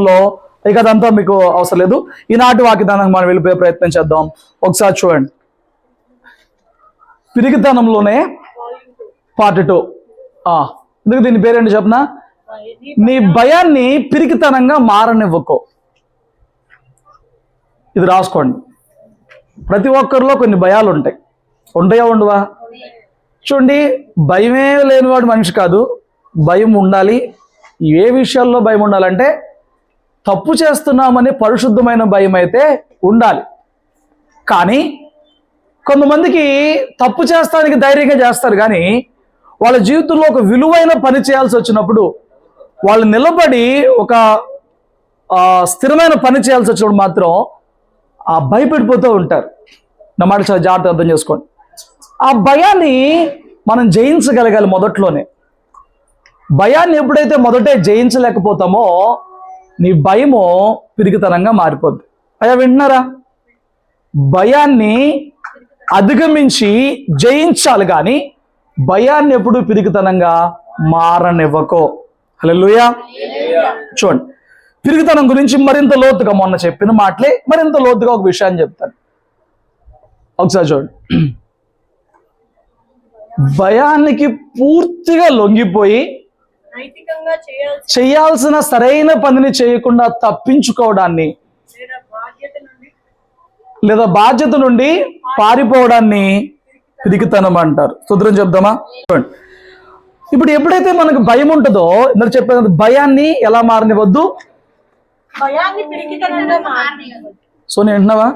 లో ఇక అదంతా మీకు అవసరం లేదు. ఈనాటి వాగ్దానం మనం వెళ్ళిపోయే ప్రయత్నం చేద్దాం. ఒకసారి చూడండి, పిరికితనంలోనే పార్ట్ 2. ఎందుకు దీని పేరేంటి చెప్పనా? నీ భయాన్ని పిరికితనంగా మారనివ్వకో. ఇది రాసుకోండి. ప్రతి ఒక్కరిలో కొన్ని భయాలు ఉంటాయి. ఉంటాయా ఉండవా? చూడండి, భయమే లేనివాడు మనిషి కాదు. భయం ఉండాలి. ఏ విషయాల్లో భయం ఉండాలంటే తప్పు చేస్తున్నామని పరిశుద్ధమైన భయం అయితే ఉండాలి. కానీ కొంతమందికి తప్పు చేస్తానికి ధైర్యంగా చేస్తారు, కానీ వాళ్ళ జీవితంలో ఒక విలువైన పని చేయాల్సి వచ్చినప్పుడు వాళ్ళు నిలబడి ఒక స్థిరమైన పని చేయాల్సి వచ్చినప్పుడు మాత్రం భయపడిపోతూ ఉంటారు. నా మాట చాలా జాగ్రత్తగా అర్థం చేసుకోండి. ఆ భయాన్ని మనం జయించగలగాలి మొదట్లోనే. భయాన్ని ఎప్పుడైతే మొదటే జయించలేకపోతామో నీ భయము పిరికితనంగా మారిపోద్ది. అయ్యా వింటున్నారా? భయాన్ని అధిగమించి జయించాలి, కానీ భయాన్ని ఎప్పుడు పిరికితనంగా మారనివ్వకో. హల్లెలూయా. చూడండి, పిరికితనం గురించి మరింత లోతుగా మొన్న చెప్పిన మాటలే మరింత లోతుగా ఒక విషయాన్ని చెప్తాను. ఒకసారి చూడండి, భయానికి పూర్తిగా లొంగిపోయి చేయాల్సిన సరైన పనిని చేయకుండా తప్పించుకోవడాన్ని లేదా బాధ్యత నుండి పారిపోవడాన్ని పిరికితనం అంటారు. స్తోత్రం చెప్దామా? చూడండి, ఇప్పుడు ఎప్పుడైతే మనకు భయం ఉంటుందో, ఇందులో చెప్పిన భయాన్ని ఎలా మారనివద్దు? సో నేను వింటున్నావా?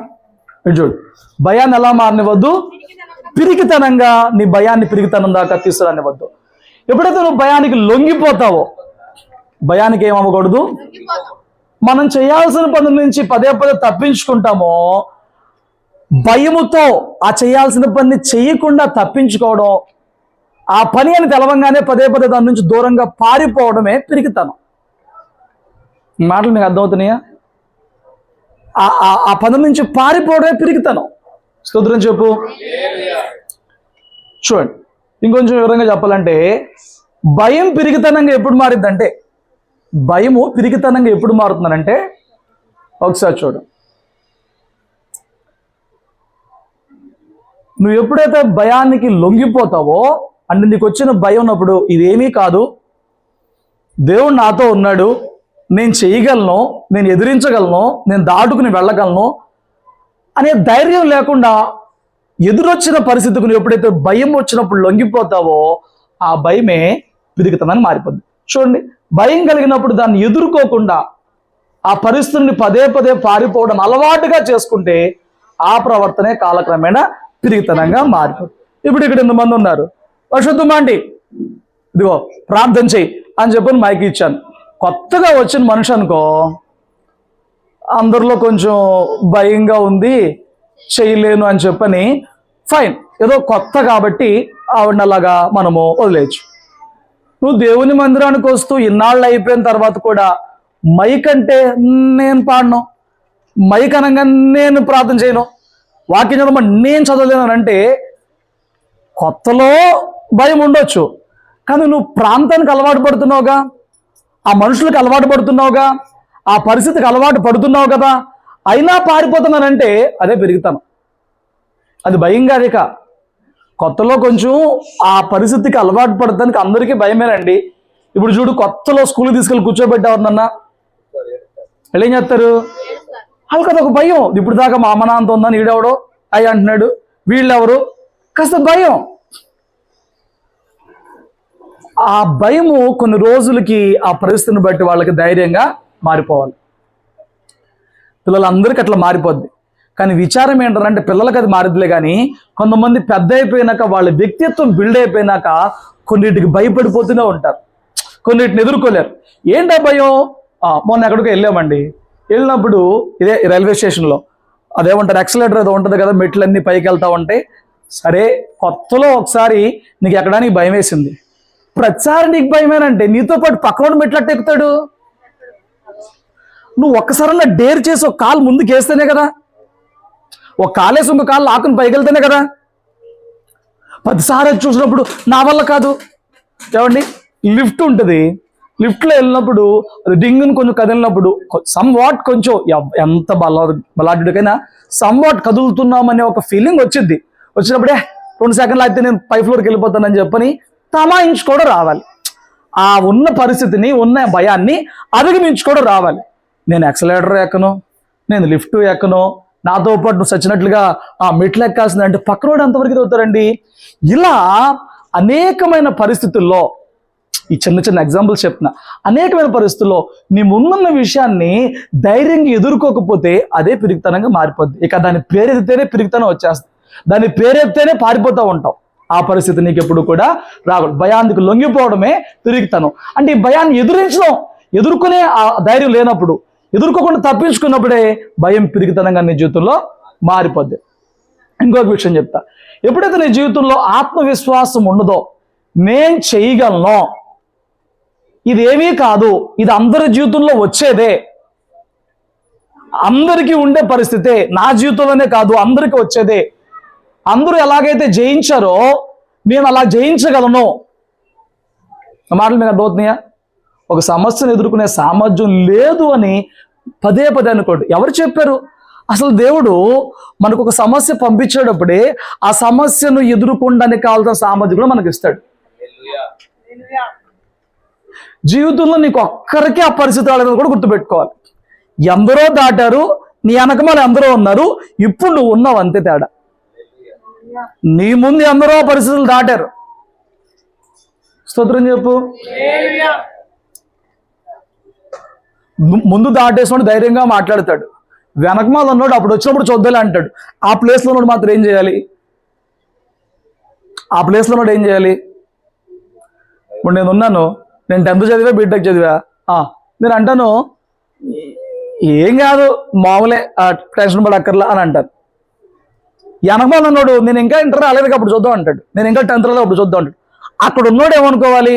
చూడు, భయాన్ని ఎలా మారనివద్దు? పిరికితనంగా. నీ భయాన్ని పిరికితనం దాకా తీసుకురానివద్దు. ఎప్పుడైతే నువ్వు భయానికి లొంగిపోతావో, భయానికి ఏమవ్వకూడదు. మనం చేయాల్సిన పనుల నుంచి పదే పదే తప్పించుకుంటామో, భయముతో ఆ చేయాల్సిన పనిని చేయకుండా తప్పించుకోవడం, ఆ పని అని తెలవంగానే పదే పదే దాని నుంచి దూరంగా పారిపోవడమే పిరికితనం. మాటలు మీకు అర్థమవుతున్నాయా? ఆ పని నుంచి పారిపోవడమే పిరికితనం. స్తోత్రం చెప్పు. చూడండి, ఇంకొంచెం వివరంగా చెప్పాలంటే భయం పిరికితనంగా ఎప్పుడు మారిద్దంటే, భయము పిరికితనంగా ఎప్పుడు మారుతుందనంటే, ఒకసారి చూడు, నువ్వు ఎప్పుడైతే భయానికి లొంగిపోతావో, అంటే నీకు వచ్చిన భయం ఉన్నప్పుడు ఇదేమీ కాదు, దేవుడు నాతో ఉన్నాడు, నేను చేయగలను, నేను ఎదిరించగలను, నేను దాటుకుని వెళ్ళగలను అనే ధైర్యం లేకుండా ఎదురొచ్చిన పరిస్థితికి నువ్వు ఎప్పుడైతే భయం వచ్చినప్పుడు లొంగిపోతావో ఆ భయమే పిరికితనాన్ని మారిపోద్ది. చూడండి, భయం కలిగినప్పుడు దాన్ని ఎదుర్కోకుండా ఆ పరిస్థితిని పదే పదే పారిపోవడం అలవాటుగా చేసుకుంటే ఆ ప్రవర్తనే కాలక్రమేణా పిరికితనంగా మారిపోతుంది. ఇప్పుడు ఇక్కడ 8 మంది ఉన్నారు. పరిశుద్ధమండి, ఇదిగో ప్రార్థన చెయ్యి అని చెప్పని మైకి ఇచ్చాను. కొత్తగా వచ్చిన మనిషి అనుకో, అందరిలో కొంచెం భయంగా ఉంది, చేయలేను అని చెప్పని ఫైన్, ఏదో కొత్త కాబట్టి ఆవిడని అలాగా మనము వదిలేయచ్చు. నువ్వు దేవుని మందిరానికి వస్తూ ఇన్నాళ్ళు అయిపోయిన తర్వాత కూడా మైక్ అంటే నేను పాడను, మైక్ అనగా నేను ప్రార్థన చేయను, వాక్యం చదవ నేను చదవలేను అంటే కొత్తలో భయం ఉండొచ్చు, కానీ నువ్వు ప్రాంతానికి అలవాటు పడుతున్నావుగా, ఆ మనుషులకు అలవాటు పడుతున్నావుగా, ఆ పరిస్థితికి అలవాటు పడుతున్నావు కదా, అయినా పారిపోతున్నానంటే అదే పెరుగుతాను. అది భయం కాదిక. కొత్తలో కొంచెం ఆ పరిస్థితికి అలవాటు పడటానికి అందరికీ భయమేనండి. ఇప్పుడు చూడు, కొత్తలో స్కూల్కి తీసుకెళ్ళి కూర్చోబెట్టేవారినన్నా వాళ్ళు ఏం చేస్తారు? వాళ్ళకి అదొక భయం. ఇప్పుడు దాకా మా అమ్మ నాన్నతో ఉందని ఈడెవడో అయ్యి అంటున్నాడు, వీళ్ళెవరు, కాస్త భయం. ఆ భయము కొన్ని రోజులకి ఆ పరిస్థితిని బట్టి వాళ్ళకి ధైర్యంగా మారిపోవాలి. పిల్లలందరికీ అట్లా మారిపోద్ది. కానీ విచారం ఏంటంటే పిల్లలకి అది మారిద్దిలే, కానీ కొంతమంది పెద్ద అయిపోయినాక వాళ్ళ వ్యక్తిత్వం బిల్డ్ అయిపోయినాక కొన్నిటికి భయపడిపోతూనే ఉంటారు, కొన్నిటిని ఎదుర్కోలేరు. ఏంటా భయం? మొన్న ఎక్కడికి వెళ్ళామండి, వెళ్ళినప్పుడు ఇదే రైల్వే స్టేషన్లో అదేమంటారు, ఎక్సలేటర్ ఏదో ఉంటుంది కదా, మెట్లన్నీ పైకి వెళ్తా ఉంటాయి. సరే, కొత్తలో ఒకసారి నీకు ఎక్కడానికి భయం వేసింది. ప్రతిసారి నీకు భయమేనంటే నీతో పాటు పక్కన మెట్లట్టు ఎక్కుతాడు. నువ్వు ఒక్కసారన్నా డేర్ చేసి ఒక కాలు ముందుకు వేస్తేనే కదా, ఒక కాలేసి ఇంకో కాలు ఆకుని పైకి వెళ్తేనే కదా. 10 సార్లు చూసినప్పుడు నా వల్ల కాదు. ఏమండి, లిఫ్ట్ ఉంటుంది, లిఫ్ట్లో వెళ్ళినప్పుడు అది డింగుని కొంచెం కదిలినప్పుడు సమ్ వాట్ కొంచెం ఎంత బలాఢ్యుడికైనా సమ్ వాట్ కదులుతున్నామనే ఒక ఫీలింగ్ వచ్చింది. వచ్చినప్పుడే 2 సెకండ్లు అయితే నేను పై ఫ్లోర్కి వెళ్ళిపోతానని చెప్పని తమాయించుకోవడం రావాలి. ఆ ఉన్న పరిస్థితిని, ఉన్న భయాన్ని అధిగమించుకోవడం రావాలి. నేను ఎక్సలేటర్ ఎక్కను, నేను లిఫ్ట్ ఎక్కను, నాతో పాటు నువ్వు సచ్చినట్లుగా ఆ మెట్లు ఎక్కాల్సింది అంటే పక్కనోడు ఎంతవరకు ఎదుగుతారండి. ఇలా అనేకమైన పరిస్థితుల్లో, ఈ చిన్న చిన్న ఎగ్జాంపుల్స్ చెప్తున్నా, అనేకమైన పరిస్థితుల్లో నీ ముందున్న విషయాన్ని ధైర్యంగా ఎదుర్కోకపోతే అదే పిరిగితనంగా మారిపోద్ది. ఇక దాని పేరెత్తితేనే పిరిగితనం వచ్చేస్తుంది, దాన్ని పేరెత్తేనే పారిపోతూ ఉంటాం. ఆ పరిస్థితి నీకు ఎప్పుడు కూడా రాకూడదు. భయానికి లొంగిపోవడమే పిరిగితనం. అంటే ఈ భయాన్ని ఎదుర్కొనే ఆ ధైర్యం లేనప్పుడు, ఎదుర్కోకుండా తప్పించుకున్నప్పుడే భయం పిరిగితనంగా నీ జీవితంలో మారిపోద్ది. ఇంకొక విషయం చెప్తా, ఎప్పుడైతే నీ జీవితంలో ఆత్మవిశ్వాసం ఉండదో, నేను చేయగలను, ఇదేమీ కాదు, ఇది అందరి జీవితంలో వచ్చేదే, అందరికీ ఉండే పరిస్థితే, నా జీవితంలోనే కాదు అందరికీ వచ్చేదే, అందరూ ఎలాగైతే జయించారో నేను అలా జయించగలను, మాటలు మీకు అర్థమవుతున్నాయా? ఒక సమస్యను ఎదుర్కొనే సామర్థ్యం లేదు అని పదే అనుకోండి. ఎవరు చెప్పారు? అసలు దేవుడు మనకు ఒక సమస్య పంపించేటప్పుడే ఆ సమస్యను ఎదుర్కొనడానికి కావాల్సిన సామర్థ్యం కూడా మనకి ఇస్తాడు. జీవితంలో నీకు ఒక్కరికే ఆ పరిస్థితి రాలేదని కూడా గుర్తుపెట్టుకోవాలి. ఎందరో దాటారు, నీ వెనకమాల ఎందరో ఉన్నారు, ఇప్పుడు నువ్వు ఉన్నావు, అంతే తేడా. నీ ముందు ఎందరో పరిస్థితులు దాటారు. స్తోత్రం చెప్పు. ముందు దాటేసుకొని ధైర్యంగా మాట్లాడతాడు, వెనకమాల ఉన్నాడు అప్పుడు వచ్చినప్పుడు చూద్దాలే అంటాడు. ఆ ప్లేస్లో ఉన్నాడు మాత్రం ఏం చేయాలి? ఆ ప్లేస్లో ఉన్నాడు ఏం చేయాలి? ఇప్పుడు నేను ఉన్నాను, నేను 10th చదివా, బీటెక్ చదివా, నేను అంటాను ఏం కాదు మామూలే, టెన్షన్ పడక్కర్లా అని అంటాను. వెనకమాల ఉన్నాడు నేను ఇంకా ఇంటర్ రాలేదు అప్పుడు చూద్దాం అంటాడు, నేను ఇంకా 10th రాలేదు అప్పుడు చూద్దాం అంటాడు. అక్కడ ఉన్నాడు ఏమనుకోవాలి?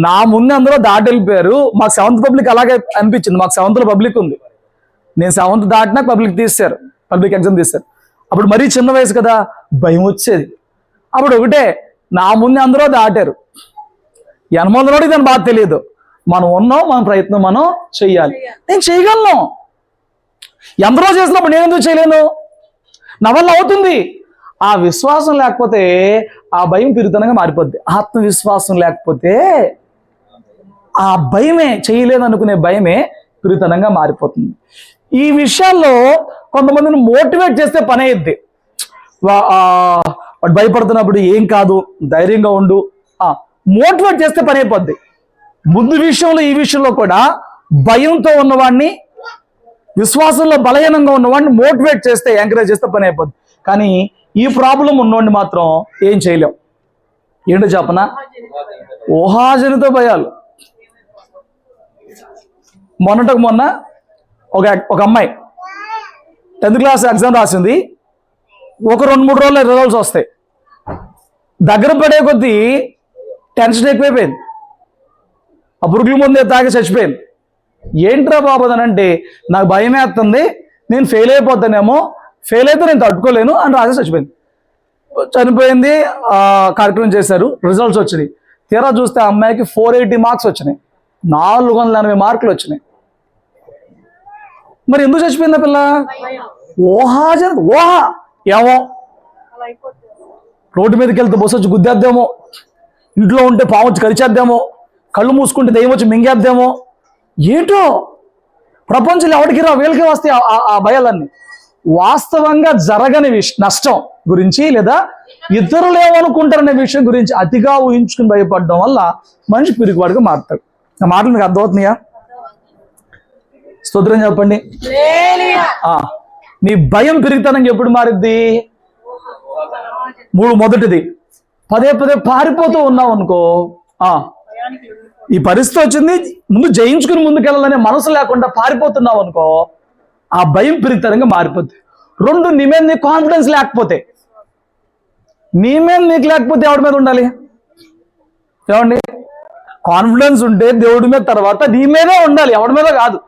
నా ముందు అందరూ దాటి వెళ్ళిపోయారు. మాకు 7th పబ్లిక్ అలాగే అనిపించింది. మాకు 7th పబ్లిక్ ఉంది, నేను 7th దాటినా పబ్లిక్ తీశారు, పబ్లిక్ ఎగ్జామ్ తీశారు. అప్పుడు మరీ చిన్న వయసు కదా, భయం వచ్చేది. అప్పుడు ఒకటే, నా ముందు అందరూ దాటారు, ఎనమందులోకి దాని బాధ తెలియదు, మనం ఉన్నాం, మన ప్రయత్నం మనం చెయ్యాలి. నేను చేయగలను. ఎందరో చేసినప్పుడు నేను ఎందుకు చేయలేను? నా వల్ల అవుతుంది. ఆ విశ్వాసం లేకపోతే ఆ భయం పిరిగితనంగా మారిపోద్ది. ఆత్మవిశ్వాసం లేకపోతే ఆ భయమే, చేయలేదు అనుకునే భయమే పిరిగితనంగా మారిపోతుంది. ఈ విషయాల్లో కొంతమందిని మోటివేట్ చేస్తే పని అయ్యిద్ది. వాడు భయపడుతున్నప్పుడు ఏం కాదు, ధైర్యంగా ఉండు, మోటివేట్ చేస్తే పని అయిపోద్ది. ముందు విషయంలో ఈ విషయంలో కూడా భయంతో ఉన్నవాడిని, విశ్వాసంలో బలహీనంగా ఉన్నవాడిని మోటివేట్ చేస్తే, ఎంకరేజ్ చేస్తే పని అయిపోద్ది. కానీ ఈ ప్రాబ్లం ఉన్నవాడిని మాత్రం ఏం చేయలేం. ఏంటో చెప్పనా? ఊహాజనిత భయాలు. మొన్న ఒక అమ్మాయి 10th క్లాస్ ఎగ్జామ్ రాసింది. ఒక 2-3 రోజుల్లో రిజల్ట్స్ వస్తాయి. దగ్గర పడే కొద్దీ టెన్షన్ ఎక్కువైపోయింది. ఆ పురుగుల ముందే తాగి చచ్చిపోయింది. ఏంట్రా బాబు అని అంటే, నాకు భయం వేస్తుంది, నేను ఫెయిల్ అయిపోతానేమో, ఫెయిల్ అయితే నేను తట్టుకోలేను అని రాసి చచ్చిపోయింది. చనిపోయింది. కార్యక్రమం చేశారు, రిజల్ట్స్ వచ్చినాయి. తీరా చూస్తే ఆ అమ్మాయికి 480 మార్క్స్ వచ్చినాయి, 480 మార్కులు వచ్చినాయి. మరి ఎందుకు చచ్చిపోయింది ఆ పిల్ల? ఊహ ఏమో, రోడ్డు మీదకి వెళ్తే బస్సు వచ్చి గుద్దేద్దామో, ఇంట్లో ఉంటే పాము వచ్చి కరిచేద్దామో, కళ్ళు మూసుకుంటే దెయ్యం వచ్చి మింగేద్దామో, ఏంటో ప్రపంచంలో ఎవరికి రా, వీళ్ళకి వస్తాయి ఆ భయాలన్నీ. వాస్తవంగా జరగని నష్టం గురించి లేదా ఇతరులు ఏమనుకుంటారనే విషయం గురించి అతిగా ఊహించుకుని భయపడడం వల్ల మనిషి పిరిగివాడుగా మారుతాడు. ఆ మాటలు మీకు అర్థమవుతున్నాయా? స్తోత్రం చెప్పండి. నీ భయం పిరిగితనంగా ఎప్పుడు మారిద్ది? మొదటిది, పదే పారిపోతూ ఉన్నావు అనుకో, ఈ పరిస్థితి వచ్చింది, ముందు జయించుకుని ముందుకెళ్ళాలనే మనసు లేకుండా పారిపోతున్నావు అనుకో, ఆ భయం పిరిగితనంగా మారిపోద్ది. 2, నీ మీద నీకు కాన్ఫిడెన్స్ లేకపోతే, నీ మీద నీకు లేకపోతే ఎవడి మీద ఉండాలి? ఏమండి? కాన్ఫిడెన్స్ ఉంటే దేవుడి మీద, తర్వాత నీ మీదే ఉండాలి, ఎవడి మీద కాదు.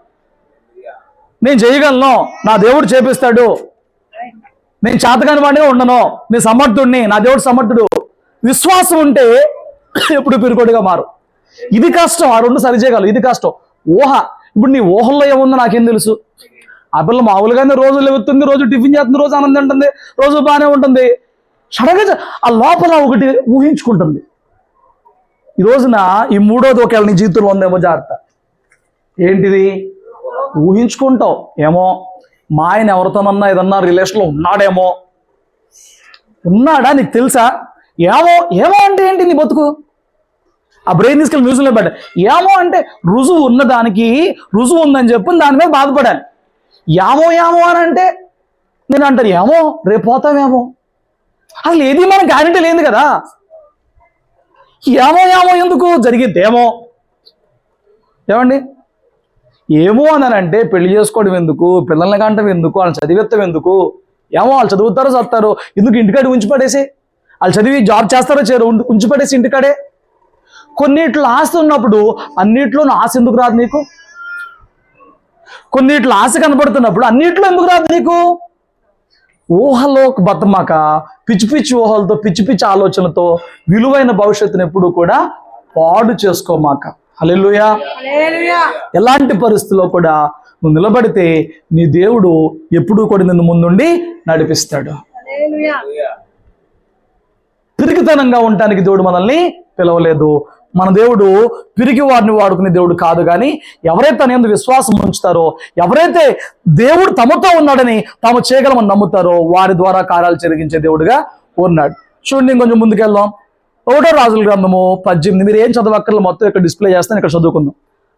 నేను చేయగలను, నా దేవుడు చేపిస్తాడు, నేను చేతకాని వాడిగా ఉండను, నేను సమర్థుడిని, నా దేవుడు సమర్థుడు. విశ్వాసం ఉంటే ఎప్పుడు పిరికొడిగా మారు. ఇది కష్టం, ఆ రెండు సరి చేయగలరు, ఇది కష్టం. ఊహ, ఇప్పుడు నీ ఊహల్లో ఏముందో నాకేం తెలుసు? ఆ పిల్ల మామూలుగానే రోజు లేవుతుంది, రోజు టిఫిన్ చేస్తుంది, రోజు ఆనందం ఉంటుంది, రోజు బాగానే ఉంటుంది. సడన్గా ఆ లోపల ఒకటి ఊహించుకుంటుంది. ఈ రోజున ఈ మూడోది ఒకవేళ నీ జీవితంలో ఉందేమో జాగ్రత్త. ఏంటిది? ఊహించుకుంటావు. ఏమో మా ఆయన ఎవరితోనన్నా ఏదన్నా రిలేషన్లో ఉన్నాడేమో. ఉన్నాడా నీకు తెలుసా? ఏమో. ఏమో అంటే ఏంటి? నీ బతుకు ఆ బ్రెయిన్ తీసుకెళ్ళి మ్యూజియంలో పెట్ట. ఏమో అంటే రుజువు ఉన్నదానికి రుజువు ఉందని చెప్పి దాని మీద బాధపడాను. ఏమో ఏమో అని అంటే నేను అంటారు ఏమో రేపు పోతామేమో. అసలు ఏది మనకు గ్యారెంటీ లేదు కదా. ఏమో ఏమో ఎందుకు? జరిగిద్దేమో. ఏమండి? ఏమో అని అంటే పెళ్లి చేసుకోవడం ఎందుకు, పిల్లల్ని కంటం ఎందుకు, వాళ్ళని చదివిస్తాం ఎందుకు? ఏమో వాళ్ళు చదువుతారో చదువుతారు, ఎందుకు ఇంటికాడ ఉంచి పడేసి, వాళ్ళు చదివి జాబ్ చేస్తారో చేరు ఉంచి పడేసి ఇంటికాడే. కొన్నిట్లో ఆశ ఉన్నప్పుడు అన్నిట్లోనూ ఆశ ఎందుకు రాదు నీకు? కొన్నిట్లో ఆశ కనపడుతున్నప్పుడు అన్నిట్లో ఎందుకు రాదు నీకు? ఊహలో బతమాక, పిచ్చి పిచ్చి ఊహలతో, పిచ్చి పిచ్చి ఆలోచనలతో విలువైన భవిష్యత్తును ఎప్పుడు కూడా పాడు చేసుకోమాక. హల్లెలూయా. ఎలాంటి పరిస్థితుల్లో కూడా నువ్వు నిలబడితే నీ దేవుడు ఎప్పుడూ కూడా నిన్ను ముందుండి నడిపిస్తాడు. పిరికితనంగా ఉండటానికి దేవుడు మనల్ని పిలవలేదు. మన దేవుడు పిరికి వారిని వాడుకునే దేవుడు కాదు. కానీ ఎవరైతే తన యందు విశ్వాసం ఉంచుతారో, ఎవరైతే దేవుడు తమతో ఉన్నాడని తాము చేయగలమని నమ్ముతారో వారి ద్వారా కార్యాలు జరిగించే దేవుడుగా ఉన్నాడు. చూడండి, నేను కొంచెం ముందుకెళ్దాం. 1వ రాజుల గ్రంథము 18. మీరు ఏం చదవక్కర్లు, మొత్తం ఇక్కడ డిస్ప్లే చేస్తాను, ఇక్కడ చదువుకుందాం.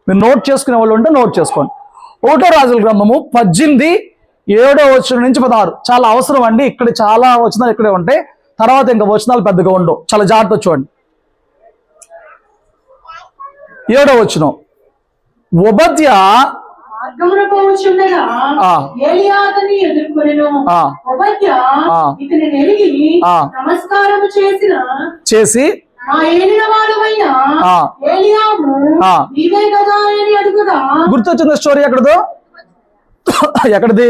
మీరు నోట్ చేసుకునే వాళ్ళు ఉంటే నోట్ చేసుకోండి. 1వ రాజుల గ్రంథము 18, 7వ వచనం నుంచి 16. చాలా అవసరం అండి. ఇక్కడ చాలా వచనాలు ఇక్కడే ఉంటాయి, తర్వాత ఇంకా వచనాలు పెద్దగా ఉండవు. చాలా జాగ్రత్త చూడండి. 7వ వచనం. ఒబద్యా చేసి గుర్తొచ్చింది స్టోరీ. ఎక్కడదో ఎక్కడిది?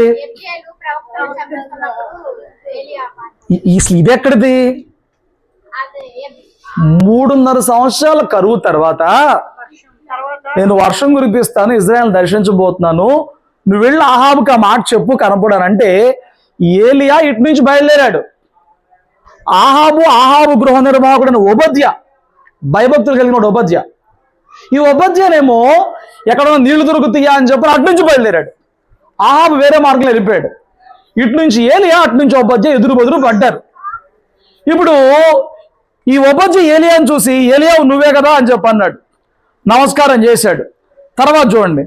ఇది ఎక్కడిది? 3.5 సంవత్సరాల కరువు తర్వాత నేను వర్షం కురిపిస్తాను, ఇజ్రాయెల్ దర్శించబోతున్నాను, నువ్వు వెళ్ళి అహాబుకి ఆ మాట చెప్పు కనపడానంటే ఏలియా ఇటు నుంచి బయలుదేరాడు. ఆహాబు గృహ నిర్వాహకుడైన ఒబద్యా, భయభక్తులు కలిగిన ఒబద్యా. ఈ ఒబద్యానేమో ఎక్కడో నీళ్లు దొరుకుతాయా అని చెప్పి అటు నుంచి బయలుదేరాడు. ఆహాబు వేరే మార్గంలో వెళ్ళిపోయాడు. ఇటు నుంచి ఏలియా, అటు నుంచి ఒబద్యా ఎదురు బదురు పడ్డారు. ఇప్పుడు ఈ ఒబద్యా ఏలియాని చూసి, ఏలియా నువ్వే కదా అని చెప్పి అన్నాడు, నమస్కారం చేశాడు. తర్వాత చూడండి,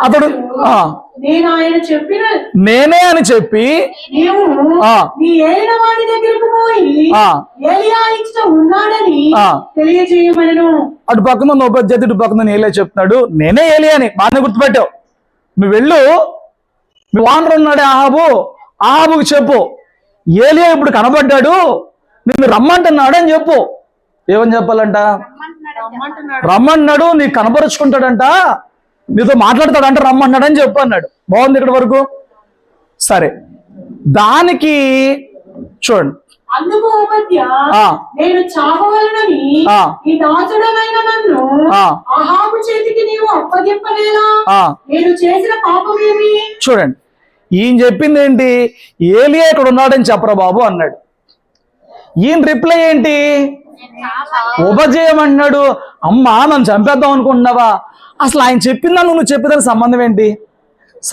అతడు నేనే అని చెప్పి అటు పక్కన ఒబద్యా, ఇటు పక్కన ఏలియా చెప్తున్నాడు, నేనే ఏలియాని. బాగానే గుర్తుపెట్టావు. నువ్వు వెళ్ళు, నువ్వు ఆనర్ ఉన్నాడే ఆహాబుకి చెప్పు, ఏలియా ఇప్పుడు కనబడ్డాడు, నిన్ను రమ్మంటున్నాడు అని చెప్పు. ఏమని చెప్పాలంట? రమ్మన్నాడు, నీకు కనపరుచుకుంటాడంట, నీతో మాట్లాడతాడంట, రమ్మన్నాడని చెప్పు అన్నాడు. బాగుంది ఇక్కడ వరకు. సరే, దానికి చూడండి. అందుకు నేను చావవలనని ఈ దాసుడనైన నన్ను అహాబు చేతికి నీవు అప్పగింపలేదా? నేను చేసిన పాపమేమి? చూడండి, ఈయన చెప్పింది ఏంటి? ఏలియా ఇక్కడ ఉన్నాడని చెప్పరా బాబు అన్నాడు. ఈయన రిప్లై ఏంటి? ఉపజేయమంటున్నాడు. అమ్మా నన్ను చంపేద్దాం అనుకుంటున్నావా? అసలు ఆయన చెప్పిందా నువ్వు చెప్పేదానికి సంబంధం ఏంటి?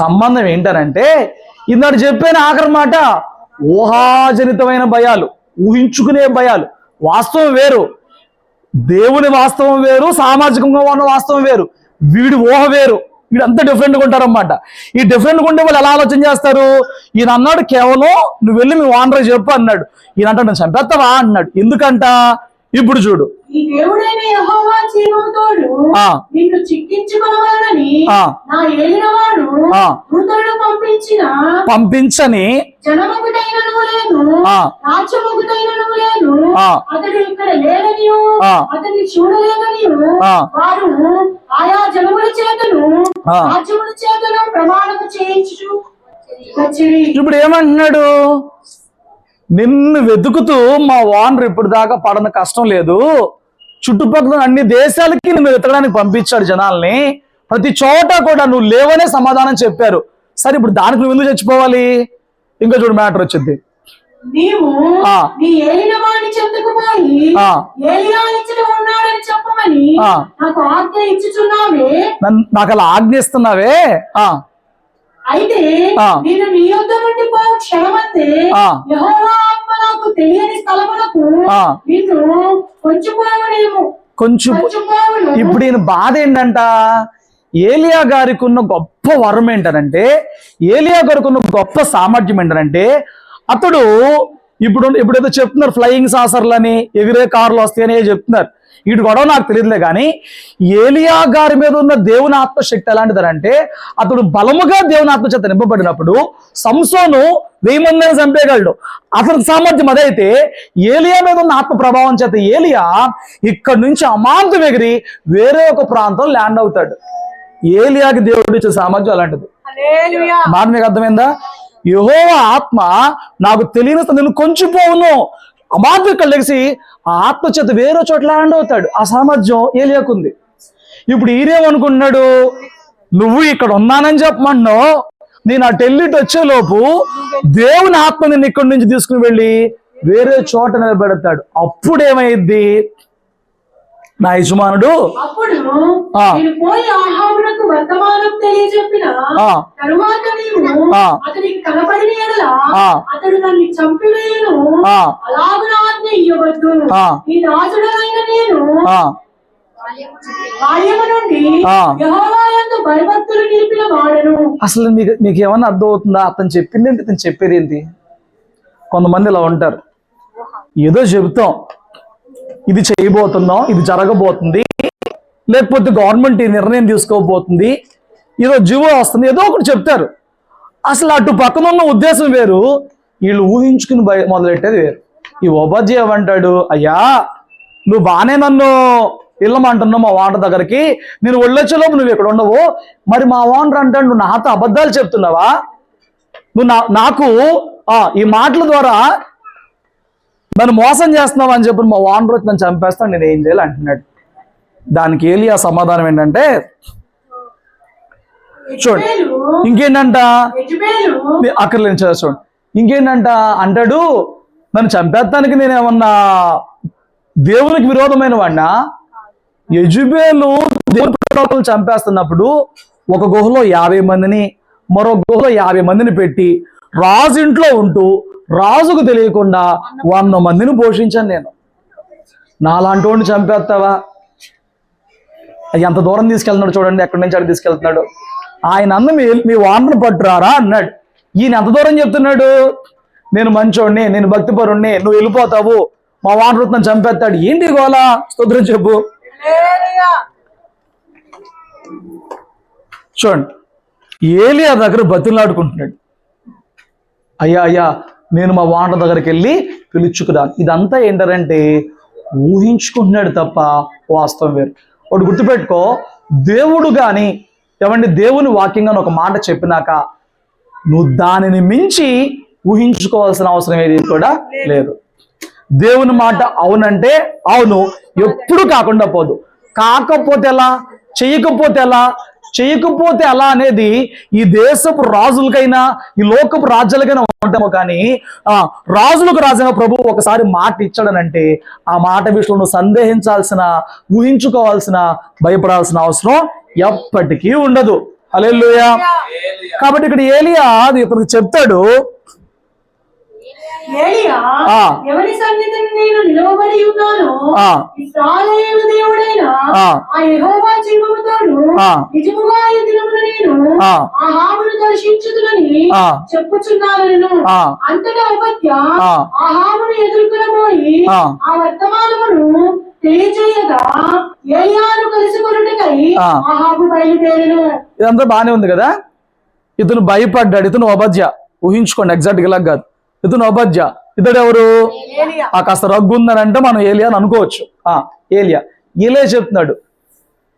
సంబంధం ఏంటనంటే, ఇందాడు చెప్పిన ఆఖరి మాట ఊహాజనితమైన భయాలు, ఊహించుకునే భయాలు. వాస్తవం వేరు, దేవుని వాస్తవం వేరు, సామాజికంగా ఉన్న వాస్తవం వేరు. వీడి ఊహ వేరు, వీడు అంతా డిఫరెంట్గా ఉంటారన్నమాట. ఈ డిఫరెంట్గా ఉండే వాళ్ళు ఎలా ఆలోచన చేస్తారు? ఈయన అన్నాడు కేవలం నువ్వు వెళ్ళి మీ ఓనర్ చెప్పు అన్నాడు. ఈయన అంటాడు నేను చంపేస్తావా అన్నాడు. ఎందుకంట? ఇప్పుడు చూడు, ఈ దేవుడైన యెహోవా జీవముతోడు నిన్ను చిక్కించుకొనవలెనని నా ఏలినవాడు దూతలను పంపించని జనమొకటైనను లేదు, రాజ్యమొకటైనను లేదు, అతడు ఇక్కడ లేడనియు అతన్ని చూడలేదనియు వారు ఆయా జనముల చేతను రాజ్యముల చేతను ప్రమాణము చేయించు. ఇప్పుడు ఏమంటున్నాడు? నిన్ను వెతుకుతూ మా ఓనర్ ఇప్పుడు దాకా పడన కష్టం లేదు, చుట్టుపక్కల అన్ని దేశాలకి నిన్ను వెతకడానికి పంపించాడు జనాల్ని. ప్రతి చోట కూడా నువ్వు లేవనే సమాధానం చెప్పారు. సరే ఇప్పుడు దానికి నువ్వు ఎందుకు చచ్చిపోవాలి? ఇంకా చూడు మ్యాటర్ వచ్చింది. నీవు నీ ఏలిన వాడిని చెందుకు పోయి ఏలియా ఇచ్చట ఉన్నాడని చెప్పమని నాకు ఆజ్ఞ ఇచ్చుచున్నావే. నాకు అలా ఆజ్ఞ ఇస్తున్నావే. అయితే నేను నీ యొద్ద నుండి పో క్షణమంతే యెహోవా ఆత్మ నాకు తెలియని స్థలములకు నిన్ను కొంచెం. ఇప్పుడు ఈయన బాధ ఏంటంట, ఏలియా గారికి ఉన్న గొప్ప వరం ఏంటనంటే, ఏలియా గారికి ఉన్న గొప్ప సామర్థ్యం ఏంటనంటే, అతడు ఇప్పుడేదో చెప్తున్నారు ఫ్లయింగ్ సాసర్లని, ఎగిరే కార్లు వస్తాయని చెప్తున్నారు. వీటి గొడవ నాకు తెలియదులే కానీ ఏలియా గారి మీద ఉన్న దేవుని ఆత్మశక్తి ఎలాంటిదనంటే, అతడు బలముగా దేవుని ఆత్మచేత నింపబడినప్పుడు సంసోను 1000 మందిని చంపేయగలడు. అతనికి సామర్థ్యం అదైతే ఏలియా మీద ఉన్న ఆత్మ ప్రభావం చేత ఏలియా ఇక్కడ నుంచి అమాంతం ఎగిరి వేరే ఒక ప్రాంతం ల్యాండ్ అవుతాడు. ఏలియాకి దేవుడు ఇచ్చే సామర్థ్యం అలాంటిది. మాట మీకు అర్థమైందా? యెహోవా ఆత్మ నాకు తెలియని నేను కొంచెం పోవును, అమాంతం ఇక్కడ లెగిసి ఆ ఆత్మ చేత వేరే చోట ల్యాండ్ అవుతాడు. ఆ సామర్థ్యం ఏలియాకుంది. ఇప్పుడు ఈరేమనుకుంటున్నాడు, నువ్వు ఇక్కడ ఉన్నానని చెప్పమన్నావు, నేను ఆ టెల్లిట్ వచ్చేలోపు దేవుని ఆత్మ నిన్ను ఇక్కడి నుంచి తీసుకుని వెళ్ళి వేరే చోట నిలబెడతాడు. అప్పుడేమైద్ది, నా యజమానుడు అతడు నన్ను చంపివేయును, అలాగున ఆజ్ఞ ఇయ్యవద్దు. ఈ రాజుడైన నేను బాల్యము నుండి యెహోవా యందు భయభక్తులు నిలిపిన వాడను. అసలు మీకు ఏమన్నా అర్థం అవుతుందా? అతను చెప్పింది ఏంటి, అతను చెప్పేది ఏంటి? కొంతమంది ఇలా ఉంటారు, ఏదో చెబుతాం, ఇది చేయబోతున్నాం, ఇది జరగబోతుంది, లేకపోతే గవర్నమెంట్ ఈ నిర్ణయం తీసుకోబోతుంది, ఏదో జీవో వస్తుంది, ఏదో ఒకటి చెప్తారు. అసలు అటు పక్కన ఉన్న ఉద్దేశం వేరు, వీళ్ళు ఊహించుకుని మొదలెట్టేది వేరు. ఈ ఓబాజీ ఏమంటాడు, అయ్యా నువ్వు బాగానే నన్ను వెళ్ళమంటున్నావు మా ఓనర్ దగ్గరికి, నేను వెళ్ళొచ్చేలోపు నువ్వు ఇక్కడ ఉండవు, మరి మా ఓనర్ అంటాడు నువ్వు నాతో అబద్ధాలు చెప్తున్నావా, నువ్వు నాకు ఈ మాటల ద్వారా నన్ను మోసం చేస్తున్నావు అని చెప్పి మా ఓనర్ వచ్చి నన్ను చంపేస్తాను, నేను ఏం చేయాలి అంటున్నాడు. దానికి ఏలియా సమాధానం ఏంటంటే, చూడండి ఇంకేంటంట, అక్కర్లేని చూడండి ఇంకేంటంట అంటాడు, నన్ను చంపేస్తానికి నేనేమన్నా దేవునికి విరోధమైన వాడినా? యెజెబెలు దేవుని ప్రవక్తలు చంపేస్తున్నప్పుడు ఒక గుహలో 50 మందిని, మరో గుహలో 50 మందిని పెట్టి రాజు ఇంట్లో ఉంటూ రాజుకు తెలియకుండా 100 మందిని పోషించాను నేను. నాలాంటి వాడిని చంపేస్తావా? ఎంత దూరం తీసుకెళ్తున్నాడు చూడండి, ఎక్కడి నుంచి అక్కడ తీసుకెళ్తున్నాడు. ఆయన అన్న మీ వానరు పట్టురారా అన్నాడు. ఈయన ఎంత దూరం చెప్తున్నాడు, నేను మంచోడిని, నేను భక్తిపరుణ్ణి, నువ్వు వెళ్ళిపోతావు, మా వానరు నన్ను చంపేస్తాడు. ఏంటి గోలా? స్తోత్రం చెప్పు. చూడండి ఏలియా దగ్గర బతిలాడుకుంటున్నాడు, అయ్యా అయ్యా నేను మా వానర్ దగ్గరికి వెళ్ళి పిలుచుకురాను. ఇదంతా ఏంటంటే ఊహించుకుంటున్నాడు తప్ప వాస్తవం వేరు. ఒకటి గుర్తుపెట్టుకో, దేవుడు కానీ ఏమండి దేవుని వాక్యంగా ఒక మాట చెప్పినాక నువ్వు దానిని మించి ఊహించుకోవాల్సిన అవసరం ఏది కూడా లేదు. దేవుని మాట అవునంటే అవును, ఎప్పుడు కాకుండా పోదు. కాకపోతే ఎలా, చెయ్యకపోతే ఎలా, చేయకపోతే ఎలా అనేది ఈ దేశపు రాజులకైనా ఈ లోకపు రాజ్యాలకైనా ఉంటామో కానీ రాజులకు రాజైన ప్రభు ఒకసారి మాట ఇచ్చాడనంటే ఆ మాట విషయంలో నువ్వు సందేహించాల్సిన, ఊహించుకోవాల్సిన, భయపడాల్సిన అవసరం ఎప్పటికీ ఉండదు. హల్లెలూయా. కాబట్టి ఇక్కడ ఏలియా ఇతనికి చెప్తాడు, ఎవరి సన్నిధిని నేను నిలవబడి ఉన్నాను, ఇశ్రాయేలు దేవుడైన ఆ యెహోవా జీవముతోను నిజముగా ఈ దినమున నేను ఆహాబును దర్శించుదునని చెప్పుచున్నాను. అంతటా ఉపత్య ఆహాబును ఎదుర్కొనబోయి ఆ వర్తమానమును తెలియజేయగా ఏలియాను కలుసుకొనుటకై ఆహాబు బయలుదేరెను. ఇదంతా బానే ఉంది కదా. ఇతను భయపడ్డాడు, ఇతను ఓబద్యా. ఊహించుకోండి, ఎగ్జాక్ట్ గా కాదు. ఇతను ఓబద్యా, ఇతడు ఎవరు? కాస్త రగ్గు ఉందనంటే మనం ఏలియా అని అనుకోవచ్చు. ఏలియా చెప్తున్నాడు,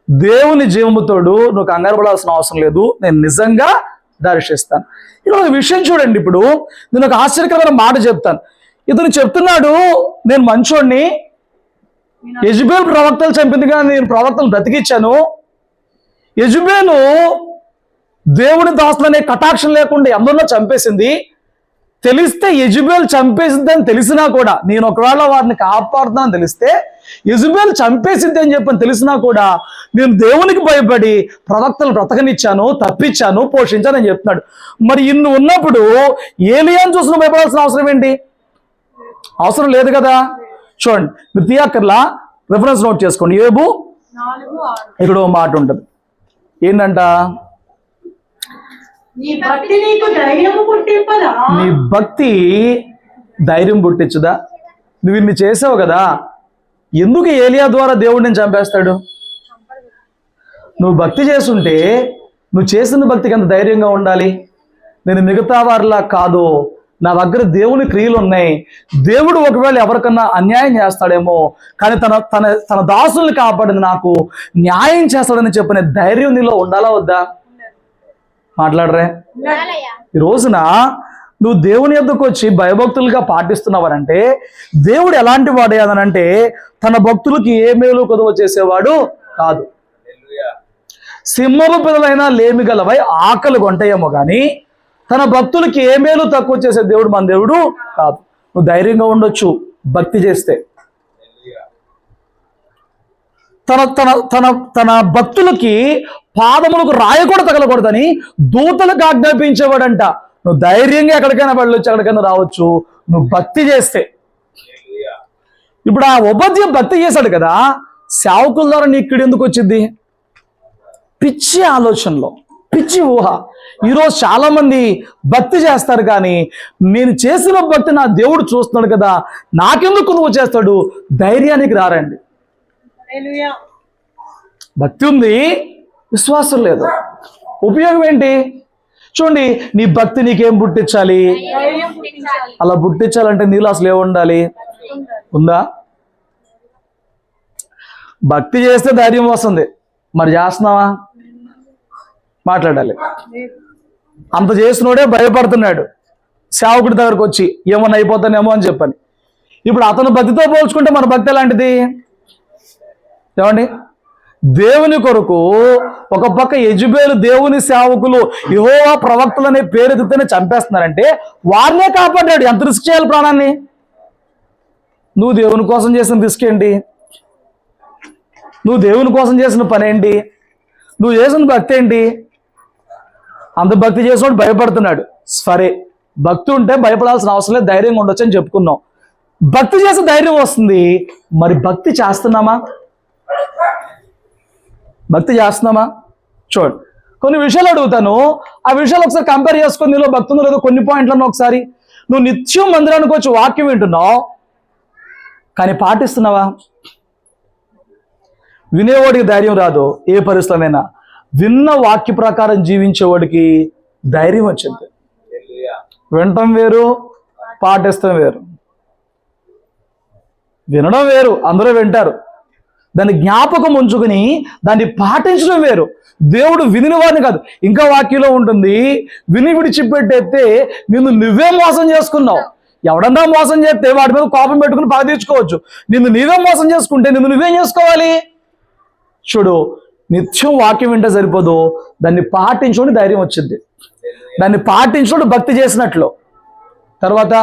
దేవుని జీవముతోడు నువ్వు కంగారు పడాల్సిన అవసరం లేదు, నేను నిజంగా దర్శిస్తాను. ఇక్కడ ఒక విషయం చూడండి, ఇప్పుడు నేను ఒక ఆశ్చర్యకరమైన మాట చెప్తాను. ఇతను చెప్తున్నాడు, నేను మంచోడిని, యెజబెల్ ప్రవక్తలు చంపింది కానీ నేను ప్రవక్తలు బ్రతికిచ్చాను. యెజబెలు దేవుని దాసులనే కటాక్షం లేకుండా అందరిలో చంపేసింది. తెలిస్తే యెజబెల్ చంపేసింది అని తెలిసినా కూడా, నేను ఒకవేళ వారిని కాపాడుతున్నాను తెలిస్తే యెజబెల్ చంపేసింది అని చెప్పని తెలిసినా కూడా నేను దేవునికి భయపడి ప్రవక్తలు బ్రతకనిచ్చాను, తప్పించాను, పోషించాను అని చెప్తున్నాడు. మరి ఇన్ని ఉన్నప్పుడు ఏలియాను చూసిన భయపడాల్సిన అవసరం ఏంటి? అవసరం లేదు కదా. చూడండి, మీరు తీయక్కర్లా, రిఫరెన్స్ నోట్ చేసుకోండి. యోబు 4:6 ఇక్కడ ఓ మాట ఉంటుంది. ఏంటంట? నీ భక్తి నీకు ధైర్యం పుట్టింపదా? నీ భక్తి ధైర్యం పుట్టించుదా? నువ్వు ఇన్ని చేసావు కదా, ఎందుకు ఏలియా ద్వారా దేవుడిని చంపేస్తాడు? నువ్వు భక్తి చేస్తుంటే నువ్వు చేసిన భక్తికి అంత ధైర్యంగా ఉండాలి. నేను మిగతా వారిలా కాదు, నా దగ్గర దేవుని క్రియలు ఉన్నాయి. దేవుడు ఒకవేళ ఎవరికన్నా అన్యాయం చేస్తాడేమో, కానీ తన తన తన దాసుల్ని కాపాడింది నాకు న్యాయం చేస్తాడని చెప్పిన ధైర్యం నీలో ఉండాలా వద్దా? మాట్లాడరే. ఈ రోజున నువ్వు దేవుని యొద్దకు వచ్చి భయభక్తులుగా పాటిస్తున్నావనంటే దేవుడు ఎలాంటి వాడే అనంటే తన భక్తులకి ఏ మేలు కొదవ చేసేవాడు కాదు. సింహపు పిల్లలైనా లేమి గలవై ఆకలి కొంటాయేమో కానీ తన భక్తులకి ఏ మేలు తక్కువ చేసే దేవుడు మన దేవుడు కాదు. నువ్వు ధైర్యంగా ఉండొచ్చు భక్తి చేస్తే. తన తన తన తన భక్తులకి పాదములకు రాయి కూడా తగలకూడదని దూతలకు ఆజ్ఞాపించేవాడంట. నువ్వు ధైర్యంగా ఎక్కడికైనా వెళ్ళొచ్చు, ఎక్కడికైనా రావచ్చు నువ్వు భక్తి చేస్తే. ఇప్పుడు ఆ ఉపద్య భక్తి చేశాడు కదా, సేవకుల ద్వారా నీ ఇక్కడ ఎందుకు వచ్చింది? పిచ్చి ఆలోచనలో, పిచ్చి ఊహ. ఈరోజు చాలా మంది భక్తి చేస్తారు కానీ నేను చేసిన భక్తి నా దేవుడు చూస్తున్నాడు కదా, నాకెందుకు నువ్వు చేస్తాడు? ధైర్యానికి రారండి. భక్తి ఉంది, విశ్వాసం లేదు, ఉపయోగం ఏంటి? చూడండి, నీ భక్తి నీకేం పుట్టించాలి? అలా పుట్టించాలంటే నీళ్ళు అసలు ఏముండాలి? ఉందా? భక్తి చేస్తే ధైర్యం వస్తుంది, మరి చేస్తున్నావా? మాట్లాడాలి. అంత చేసినోడే భయపడుతున్నాడు సేవకుడి దగ్గరకు వచ్చి, ఏమన్నా అయిపోతానేమో అని చెప్పని. ఇప్పుడు అతను భక్తితో పోల్చుకుంటే మన భక్తి ఎలాంటిది? ఏమండి? దేవుని కొరకు ఒక పక్క యెజబెలు దేవుని సేవకులు యెహోవా ప్రవక్తలు అనే పేరెత్తితేనే చంపేస్తున్నారంటే వారినే కాపాడాడు. ఎంత రిస్క్ చేయాలి ప్రాణాన్ని? నువ్వు దేవుని కోసం చేసిన రిస్క్ ఏంటి? నువ్వు దేవుని కోసం చేసిన పని ఏంటి? నువ్వు చేసిన భక్తి ఏంటి? అంత భక్తి చేసినోడు భయపడుతున్నాడు. సరే, భక్తి ఉంటే భయపడాల్సిన అవసరం లేదు, ధైర్యంగా ఉండొచ్చు అని చెప్పుకున్నాం. భక్తి చేసే ధైర్యం వస్తుంది, మరి భక్తి చేస్తున్నామా? భక్తి చేస్తున్నామా? చూడండి, కొన్ని విషయాలు అడుగుతాను, ఆ విషయాలు ఒకసారి కంపేర్ చేసుకొని నీలో భక్తి ఉందో లేదో కొన్ని పాయింట్లను ఒకసారి. నువ్వు నిత్యం మందిరానికి వచ్చి వాక్యం వింటున్నావు, కానీ పాటిస్తున్నావా? వినేవాడికి ధైర్యం రాదు ఏ పరిస్థితులైనా, విన్న వాక్య ప్రకారం జీవించేవాడికి ధైర్యం వచ్చింది. వినటం వేరు, పాటిస్తాం వేరు. వినడం వేరు, అందరూ వింటారు, దాన్ని జ్ఞాపకం ఉంచుకుని దాన్ని పాటించడం వేరు. దేవుడు విని వారిని కాదు, ఇంకా వాక్యంలో ఉంటుంది, విని విడిచిపెట్టేస్తే నిన్ను నువ్వే మోసం చేసుకున్నావు. ఎవడన్నా మోసం చేస్తే వాడి మీద కోపం పెట్టుకుని పగ తీర్చుకోవచ్చు. నిన్ను నీవే మోసం చేసుకుంటే నిన్ను నువ్వేం చేసుకోవాలి? చూడు, నిత్యం వాక్యం వింటే సరిపోదు, దాన్ని పాటించుకొని ధైర్యం వచ్చింది. దాన్ని పాటించుకొని భక్తి చేసినట్లు. తర్వాత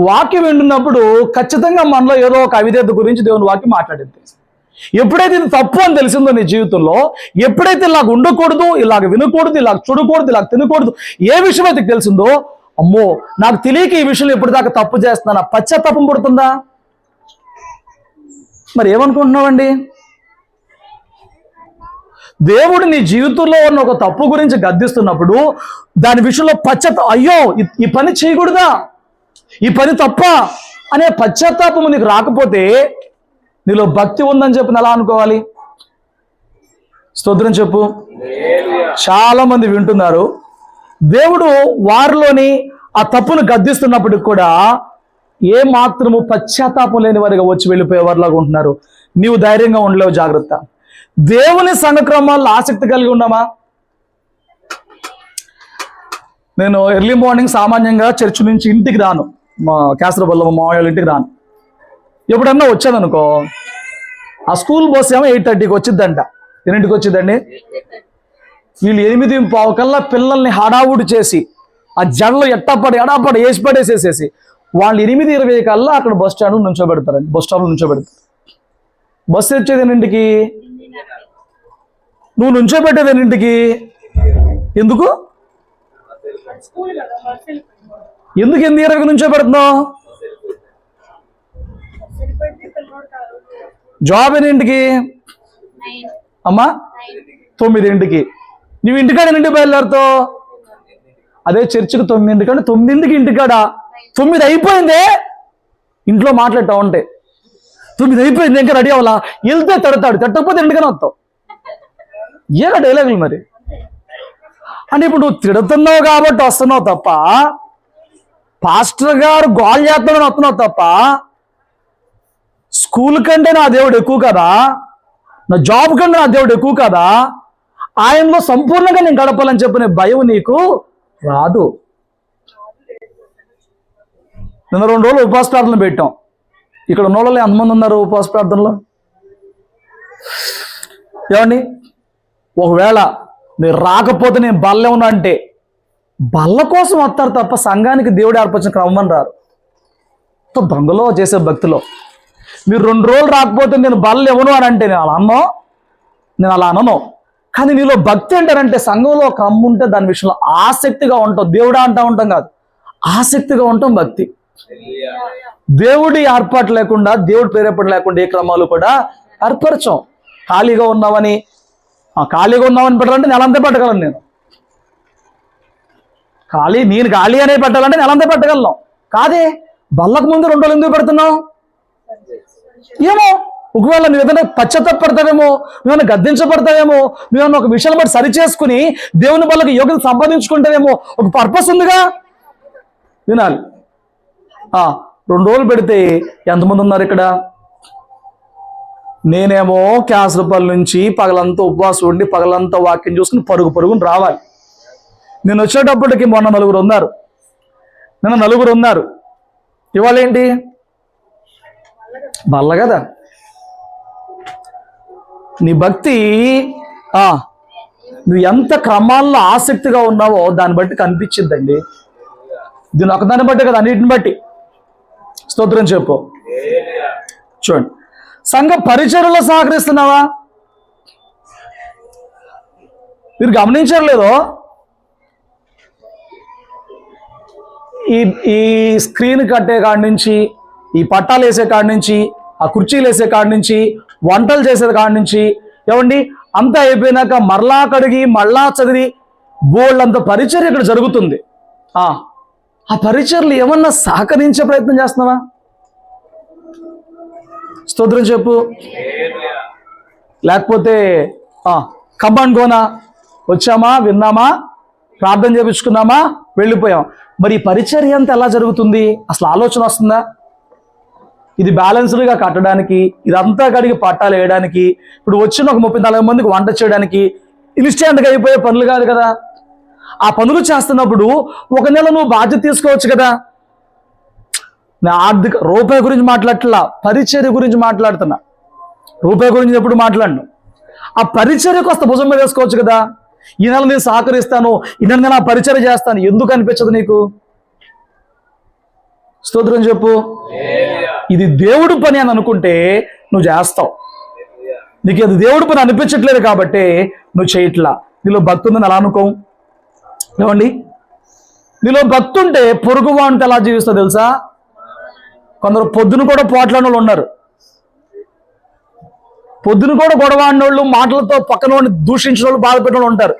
వాక్యం వింటున్నప్పుడు ఖచ్చితంగా మనలో ఏదో ఒక అవిధేయత గురించి దేవుని వాక్యం మాట్లాడింది. ఎప్పుడైతే ఇది తప్పు అని తెలిసిందో నీ జీవితంలో, ఎప్పుడైతే ఇలాగ ఉండకూడదు, ఇలాగ వినకూడదు, ఇలాగ చూడకూడదు, ఇలాగ తినకూడదు, ఏ విషయం అయితే తెలిసిందో, అమ్మో నాకు తెలియక ఈ విషయంలో ఎప్పటిదాకా తప్పు చేస్తున్నానా, పశ్చాత్తాపం పుడుతుందా? మరి ఏమనుకుంటున్నావండి? దేవుడు నీ జీవితంలో ఉన్న ఒక తప్పు గురించి గద్దిస్తున్నప్పుడు దాని విషయంలో అయ్యో ఈ పని చేయకూడదా, ఈ పని తప్ప అనే పశ్చాత్తాపము నీకు రాకపోతే నీలో భక్తి ఉందని చెప్పి ఎలా అనుకోవాలి? స్తోత్రం చెప్పు. చాలా మంది వింటున్నారు, దేవుడు వారిలోని ఆ తప్పును గద్దిస్తున్నప్పటికి కూడా ఏ మాత్రము పశ్చాత్తాపం లేని వారిగా వచ్చి వెళ్ళిపోయే వారిలాగా ఉంటున్నారు. నీవు ధైర్యంగా ఉండలేవు, జాగ్రత్త. దేవుని సంఘక్రమాల్లో ఆసక్తి కలిగి ఉన్నామా? నేను ఎర్లీ మార్నింగ్ సామాన్యంగా చర్చ్ నుంచి ఇంటికి రాను, మా కేసరపల్లి మా మామయ్య వాళ్ళ ఇంటికి రాను. ఎప్పుడన్నా వచ్చాననుకో, ఆ స్కూల్ బస్ ఏమో 8:30కి వచ్చిద్దంట. ఎన్నింటికి వచ్చిద్దండి? వీళ్ళు 8:15 కల్లా పిల్లల్ని హడావుడి చేసి ఆ జడలో ఎడాపడి వేసి పడేసేసేసి వాళ్ళు 8:20 కల్లా అక్కడ బస్ స్టాండ్ నుంచోబెడతారండి. బస్ స్టాప్లో నుంచోబెడతారు. బస్సు వచ్చేది ఎన్నింటికి? నువ్వు నుంచోబెట్టేది ఎన్నింటికి? ఎందుకు 8:20కి నుంచోబెడుతున్నావు? జాబ్ ఎన్నింటికి అమ్మా? 9ంటికి. నువ్వు ఇంటికాడ ఎన్నింటికి బయలుదేరుతావు? అదే చర్చికి 9ంటికి అంటే 9ంటికి ఇంటికాడ. 9 అయిపోయిందే ఇంట్లో మాట్లాడుతూ ఉంటే 9 అయిపోయింది ఇంకా రెడీ అవ్వాలా? వెళ్తే తిట్టకపోతే ఇంటికనే వస్తావు. ఏగా డైలాగులు మరి. అంటే ఇప్పుడు నువ్వు తిడుతున్నావు కాబట్టి వస్తున్నావు తప్ప, పాస్టర్ గారు గోల్ చేస్తామని వస్తున్నావు తప్ప, స్కూల్ కంటే నా దేవుడు ఎక్కువ కదా, నా జాబ్ కంటే నా దేవుడు ఎక్కువ కదా, ఆయనలో సంపూర్ణంగా నేను గడపాలని చెప్పిన భయం నీకు రాదు. నిన్న 2 రోజులు ఉపవాస ప్రార్థనలు పెట్టాం. ఇక్కడ ఉన్న వాళ్ళు ఎంతమంది ఉన్నారు ఉపవాస ప్రార్థనలో? ఏమండి, ఒకవేళ మీరు రాకపోతే నేను బల్ల ఉన్నా అంటే బల్ల కోసం వస్తారు తప్ప సంఘానికి దేవుడు ఏర్పరిచిన క్రమం రారు. దొంగలో చేసే భక్తిలో మీరు 2 రోజులు రాకపోతే నేను బల్ల ఇవ్వను అని అంటే నేను అలా అనను. కానీ నీలో భక్తి ఏంటారంటే సంఘంలో ఒక క్రమం ఉంటే దాని విషయంలో ఆసక్తిగా ఉంటాం. దేవుడా అంటా ఉంటాం కాదు, ఆసక్తిగా ఉంటాం. భక్తి దేవుడి ఏర్పాటు లేకుండా, దేవుడి ప్రేరేపణ లేకుండా ఏ క్రమాలు కూడా ఏర్పరచం. ఖాళీగా ఉన్నామని పెట్టాలంటే నెలంతా పెట్టగలను. నేను ఖాళీ అనే పెట్టాలంటే నెలంతా పెట్టగలను. కాదే, బల్లకు ముందు 2 రోజులు ఎందుకు పెడుతున్నావు? ఏమో, ఒకవేళ నువ్వు ఏదైనా పశ్చాత్తపడతావేమో, నువ్వేమైనా గద్దించబడతావేమో, నువ్వేమైనా ఒక విషయాన్ని బట్టి సరి చేసుకుని దేవుని బల్లకు యోగ్యత సంపాదించుకుంటావేమో, ఒక పర్పస్ ఉందిగా. వినాలి. 2 రోజులు పెడితే ఎంతమంది ఉన్నారు ఇక్కడ? నేనేమో కేసరపల్లి నుంచి పగలంతా ఉపవాసం ఉండి పగలంతా వాక్యం చూసుకుని పరుగుని రావాలి. నేను వచ్చేటప్పటికి మొన్న 4 ఉన్నారు, నిన్న 4 ఉన్నారు. ఇవాళ ఏంటి? బల్ల కదా. నీ భక్తి నువ్వు ఎంత క్రమాల్లో ఆసక్తిగా ఉన్నావో దాన్ని బట్టి కనిపించిందండి. దీని ఒకదాన్ని బట్టి కదా, అన్నిటిని బట్టి. స్తోత్రం చెప్పు. చూడండి, సంఘ పరిచర్యలో సహకరిస్తున్నావా? మీరు గమనించలేదో, ఈ స్క్రీన్ కట్టే కాడి నుంచి, ఈ పట్టాలు వేసే కాడి నుంచి, ఆ కుర్చీలు వేసే కాడి నుంచి, వంటలు చేసే కాడి నుంచి, ఏమండి అంతా అయిపోయినాక మరలా కడిగి మళ్ళా చదివి బోల్డ్ పరిచర్య ఇక్కడ జరుగుతుంది. ఆ పరిచర్లు ఏమన్నా సహకరించే ప్రయత్నం చేస్తున్నావా? స్తోత్రం చెప్పు. లేకపోతే కమాండ్ గోనా, వచ్చామా, విన్నామా, ప్రార్థన చేపించుకున్నామా, వెళ్ళిపోయాం. మరి ఈ పరిచర్య అంతా ఎలా జరుగుతుంది? అసలు ఆలోచన వస్తుందా? ఇది బ్యాలెన్స్డ్గా కట్టడానికి, ఇదంతా కడిగి పట్టాలు వేయడానికి, ఇప్పుడు వచ్చిన ఒక 30-40 మందికి వంట చేయడానికి ఇన్స్టెంట్గా అయిపోయే పనులు కాదు కదా. ఆ పనులు చేస్తున్నప్పుడు 1 నెల నువ్వు బాధ్యత తీసుకోవచ్చు కదా. నా ఆర్థిక రూపాయి గురించి మాట్లాడట్లా, పరిచర్య గురించి మాట్లాడుతున్నా. రూపాయి గురించి ఎప్పుడు మాట్లాడను. ఆ పరిచర్య కొస్త భుజం మీద వేసుకోవచ్చు కదా. ఈ నెల నేను సహకరిస్తాను, ఈ నెల నేను ఆ పరిచర్య చేస్తాను. ఎందుకు అనిపించదు నీకు? స్తోత్రం చెప్పు. ఇది దేవుడి పని అని అనుకుంటే నువ్వు చేస్తావు. నీకు అది దేవుడి పని అనిపించట్లేదు కాబట్టి నువ్వు చేయట్లా. నీలో భక్తి ఉందని అలా అనుకో. ఏమండి, నీలో భక్తి ఉంటే పొరుగు వాడితో ఎలా జీవిస్తావు తెలుసా? కొందరు పొద్దున కూడా పోట్లాడిన వాళ్ళు ఉన్నారు. పొద్దున కూడా గొడవ ఆడినోళ్ళు, మాటలతో పక్కన వాడిని దూషించిన వాళ్ళు, బాధపెట్టిన వాళ్ళు ఉంటారు.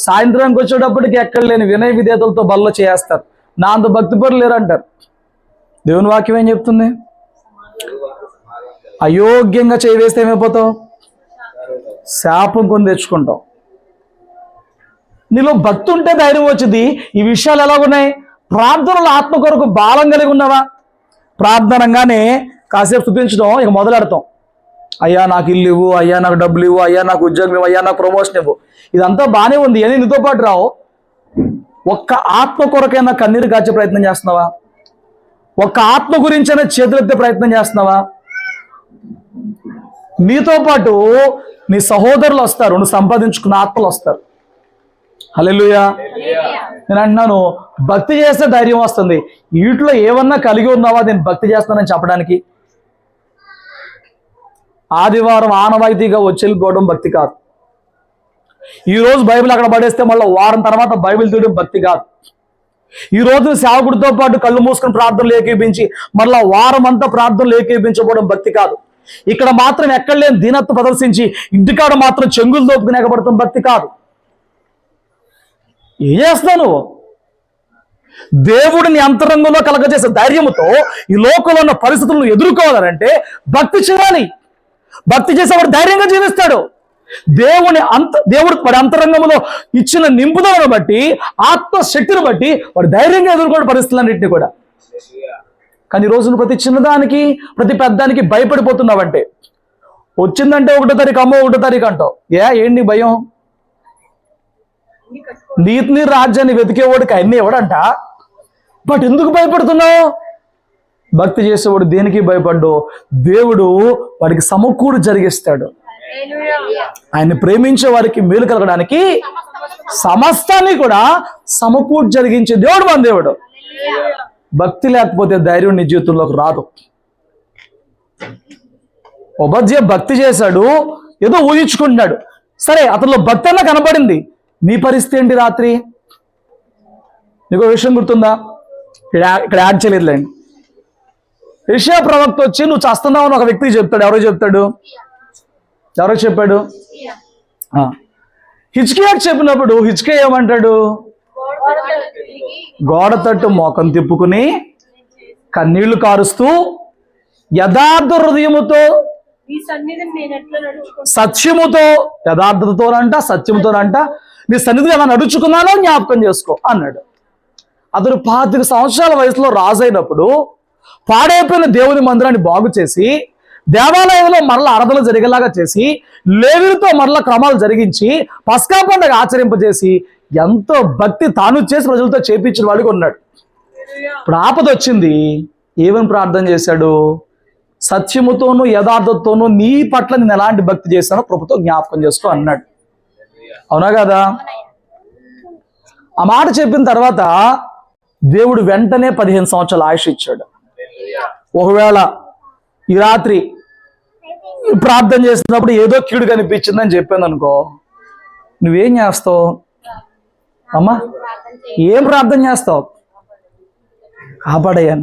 సాయంత్రానికి వచ్చేటప్పటికి ఎక్కడ లేని వినయ విధేయతలతో బల్ల చేస్తారు. నా అంత భక్తి పరులు లేరు అంటారు. దేవుని వాక్యం ఏం చెప్తుంది? అయోగ్యంగా చేయవేస్తే ఏమైపోతావు? శాపం కొని తెచ్చుకుంటావు. నీలో భక్తి ఉంటే ధైర్యం వచ్చింది. ఈ విషయాలు ఎలా ఉన్నాయి? ప్రార్థనలు ఆత్మ కొరకు బాలం కలిగి ఉన్నావా? ప్రార్థనంగానే కాసేపు స్తుతించడం ఇక మొదలెడతాం. అయ్యా నాకు ఇల్లు ఇవ్వు, అయ్యా నాకు డబ్బులు ఇవ్వు, అయ్యా నాకు ఉద్యోగం ఇవ్వు, అయ్యా నాకు ప్రమోషన్ ఇవ్వు. ఇదంతా బాగానే ఉంది అని నీతో పాటు రావు. ఒక్క ఆత్మ కొరకైనా కన్నీరు కాచే ప్రయత్నం చేస్తున్నావా? ఒక ఆత్మ గురించైనా చేతులెత్తే ప్రయత్నం చేస్తున్నావా? నీతో పాటు నీ సహోదరులు వస్తారు, నువ్వు సంపాదించుకున్న ఆత్మలు వస్తారు. హల్లెలూయా. నేను అంటున్నాను, భక్తి చేస్తే ధైర్యం వస్తుంది. వీటిలో ఏమన్నా కలిగి ఉన్నావా నేను భక్తి చేస్తానని చెప్పడానికి? ఆదివారం ఆనవాయితీగా వచ్చి వెళ్ళిపోవడం భక్తి కాదు. ఈరోజు బైబిల్ అక్కడ పడేస్తే మళ్ళీ వారం తర్వాత బైబిల్ తీయడం భక్తి కాదు. ఈ రోజు సేవకుడితో పాటు కళ్ళు మూసుకుని ప్రార్థనలు ఏకీపించి మళ్ళా వారం అంతా ప్రార్థనలు ఏకీపించబోవడం భక్తి కాదు. ఇక్కడ మాత్రం ఎక్కడ లేని దీనత్వం ప్రదర్శించి ఇంటికాడ మాత్రం చెంగులు దోపుకుని ఎగబడతాం భక్తి కాదు. ఏం చేస్తావు నువ్వు? దేవుడిని అంతరంగంలో కలగజేసే ధైర్యంతో ఈ లోకంలో ఉన్న పరిస్థితులను ఎదుర్కోవాలంటే భక్తి చేయాలి. భక్తి చేసేవాడు ధైర్యంగా జీవిస్తాడు. దేవుడు వాడి అంతరంగంలో ఇచ్చిన నింపుదలను బట్టి, ఆత్మశక్తిని బట్టి వాడు ధైర్యంగా ఎదుర్కొనే పరిస్థితులన్నింటినీ కూడా. కానీ ఈ రోజున ప్రతి చిన్నదానికి ప్రతి పెద్దానికి భయపడిపోతున్నావంటే, వచ్చిందంటే 1వ తారీఖు అమ్మో 1వ తారీఖు అంటావు. ఏంటి భయం? నీతిని రాజ్యాన్ని వెతికేవాడికి అన్నీ ఎవడంట, బట్ ఎందుకు భయపడుతున్నావు? భక్తి చేసేవాడు దేనికి భయపడ్డు, దేవుడు వాడికి సమకూరు జరిగిస్తాడు. ఆయన్ని ప్రేమించే వారికి మేలు కలగడానికి సమస్తాన్ని కూడా సమకూరు జరిగించే దేవుడు మన దేవుడు. భక్తి లేకపోతే ధైర్యం నీ జీవితంలోకి రాదు. ఉపాధ్యాయ భక్తి చేశాడు, ఏదో ఊహించుకుంటున్నాడు, సరే అతనిలో భక్తి అన్న కనపడింది. నీ పరిస్థితి ఏంటి? రాత్రి నీకు విషయం గుర్తుందా? ఇక్కడ యాడ్ చేయలేదులేండి. యెషయా ప్రవక్త వచ్చి నువ్వు చేస్తున్నావు అని ఒక వ్యక్తికి చెప్తాడు. ఎవరో చెప్తాడు? ఎవరో చెప్పాడు? హిజ్కియాకి చెప్పినప్పుడు హిజ్కియా ఏమంటాడు? గోడ తట్టు మోకం తిప్పుకుని కన్నీళ్లు కారుస్తూ యథార్థ హృదయముతో సత్యముతో, యథార్థతతోనంట సత్యముతోనంట నీ సన్నిధిలో ఎలా నడుచుకున్నానో జ్ఞాపకం చేసుకో అన్నాడు. అతడు 25 సంవత్సరాల వయసులో రాజైనప్పుడు పాడైపోయిన దేవుని మందిరాన్ని బాగు చేసి, దేవాలయంలో మరలా ఆరాధనలు జరిగేలాగా చేసి, లేవీయులతో మరలా క్రమాలు జరిగించి, పస్కా పండుగ ఆచరింపజేసి, ఎంతో భక్తి తాను చేసి ప్రజలతో చేపించిన వాడికి ఉన్నాడు. ఇప్పుడు ఆపద వచ్చింది, ఏమని ప్రార్థన చేశాడు? సత్యముతోనూ యథార్థతోనూ నీ పట్ల నేను ఎలాంటి భక్తి చేశానో కృపతో జ్ఞాపకం చేసుకో అన్నాడు. అవునా కదా? ఆ మాట చెప్పిన తర్వాత దేవుడు వెంటనే 15 సంవత్సరాల ఆయుష్ ఇచ్చాడు. ఒకవేళ ఈ రాత్రి ప్రార్థన చేసినప్పుడు ఏదో కీడు కనిపించిందని చెప్పాను అనుకో, నువ్వేం చేస్తావు? అమ్మా ఏం ప్రార్థన చేస్తావు? కాపాడయ్యా.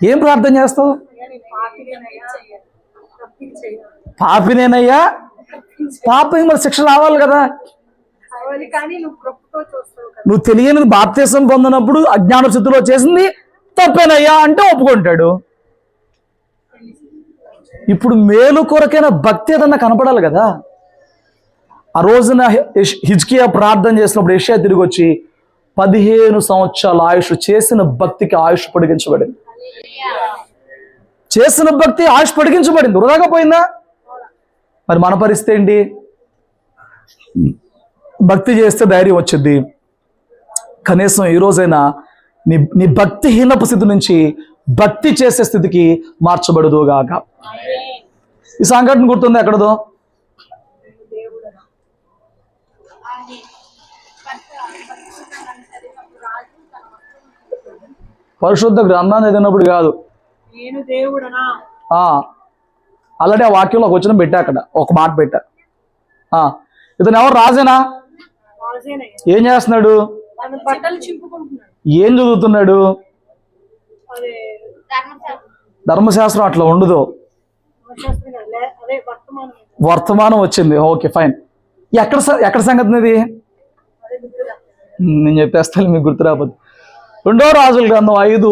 ఏం ప్రార్థన చేస్తావు? పాపినేనయ్యా. పాపకి మరి శిక్ష రావాలి కదా. నువ్వు తెలియని బాప్తిసం పొందినప్పుడు అజ్ఞాన స్థితిలో చేసింది తప్పేనయ్యా అంటే ఒప్పుకుంటాడు. ఇప్పుడు మేలు కొరకైన భక్తి ఏదన్నా కనపడాలి కదా. ఆ రోజున హిజ్కియా ప్రార్థన చేసినప్పుడు యెషయా తిరిగి వచ్చి 15 సంవత్సరాల ఆయుష్, చేసిన భక్తికి ఆయుష్ పొడిగించబడింది. చేసిన భక్తి ఆయుష్ పొడిగించబడింది. వృధాగా పోయిందా? మరి మన పరిస్థితి ఏంటి? భక్తి చేస్తే ధైర్యం వచ్చింది. కనీసం ఈ రోజైనా నీ భక్తిహీనపు స్థితి నుంచి భక్తి చేసే స్థితికి మార్చబడదుగాక. ఈ సంఘటన గుర్తుంది ఎక్కడదో? పరిశుద్ధ గ్రంథాన్ని చదివినప్పుడు కాదు, ఆల్రెడీ ఆ వాక్యంలో ఒక వచనం పెట్టా, అక్కడ ఒక మాట పెట్టా. ఇతను ఎవరు? రాజేనా? ఏం చేస్తున్నాడు? ఏం చదువుతున్నాడు? ధర్మశాస్త్రం అట్లా ఉండదు, వర్తమానం వచ్చింది. Okay fine. ఎక్కడ సంగతి ఇది? నేను చెప్పేస్తాను మీకు గుర్తు రాకపోతే. 2వ రాజుల గ్రంథం 5,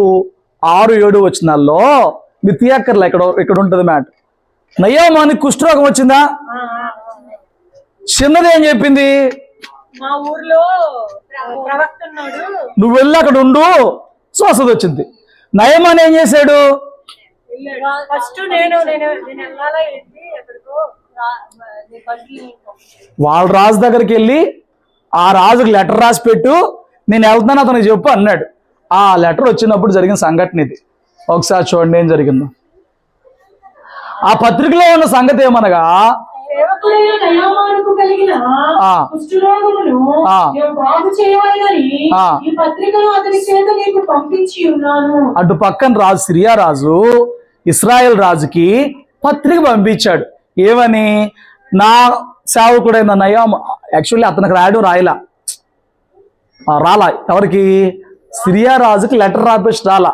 6, 7 వచనాల్లో మీరు తీయక్కర్లే, ఇక్కడ ఉంటుంది మ్యాట్. నయమానికి కుష్ఠరోగం వచ్చిందా? చిన్నది ఏం చెప్పింది? నువ్వు వెళ్ళి అక్కడ ఉండు, స్వస్థత వచ్చింది. నయమాన్ ఏం చేశాడు? వాళ్ళ రాజు దగ్గరికి వెళ్ళి ఆ రాజుకు లెటర్ రాసి పెట్టు, నేను వెళ్తాను అతనికి చెప్పు అన్నాడు. ఆ లెటర్ వచ్చినప్పుడు జరిగిన సంఘటన ఇది. ఒకసారి చూడండి ఏం జరిగిందో. ఆ పత్రికలో ఉన్న సంగతి ఏమనగా, సేవకుడైన నయామానుకు కలిగిన కుష్ఠరోగమును నీవు బాగు చేయవలెనని ఈ పత్రికను అతని చేత నీకు పంపించి ఉన్నాను. అటు పక్కన రాజు, సిరియా రాజు ఇశ్రాయేల్ రాజుకి పత్రిక పంపించాడు. ఏమని? నా సేవకుడైన నయాము, యాక్చువల్లీ అతనికి రాయలా, ఎవరికి? సిరియా రాజుకి లెటర్ రాపేసి రాలా.